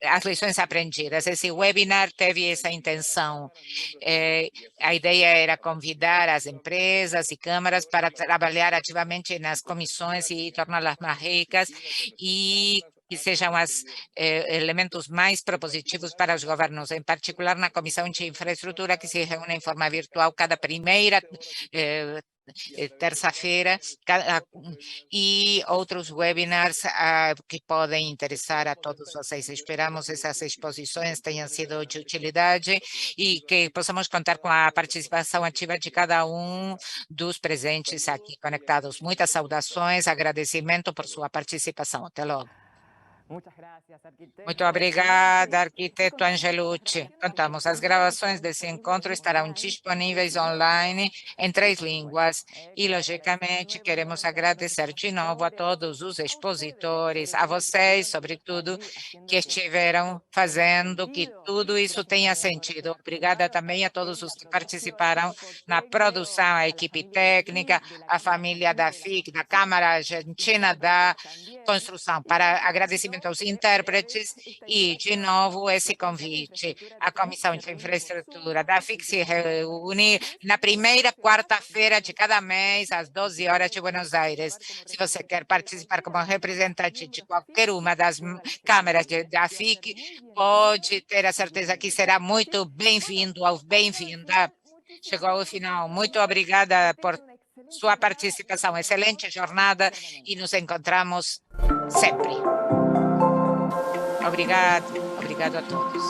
Speaker 1: as lições aprendidas. Esse webinar teve essa intenção. A ideia era convidar as empresas e câmaras para trabalhar ativamente nas comissões e torná-las mais ricas e que sejam os elementos mais propositivos para os governos, em particular na Comissão de Infraestrutura, que se reúne em forma virtual cada primeira terça-feira, e outros webinars que podem interessar a todos vocês. Esperamos essas exposições tenham sido de utilidade e que possamos contar com a participação ativa de cada um dos presentes aqui conectados. Muitas saudações, agradecimento por sua participação. Até logo. Muito obrigada, arquiteto Angelucci. Contamos, as gravações desse encontro estarão disponíveis online em 3 línguas e, logicamente, queremos agradecer de novo a todos os expositores, a vocês, sobretudo, que estiveram fazendo que tudo isso tenha sentido. Obrigada também a todos os que participaram na produção, a equipe técnica, a família da FIC, da Câmara Argentina da Construção. Para agradecimento aos intérpretes e, de novo, esse convite. A Comissão de Infraestrutura da FIC se reúne na primeira quarta-feira de cada mês, às 12 horas de Buenos Aires. Se você quer participar como representante de qualquer uma das câmaras da FIC, pode ter a certeza que será muito bem-vindo ou bem-vinda. Chegou ao final. Muito obrigada por sua participação. Excelente jornada e nos encontramos sempre. Obrigado a todos.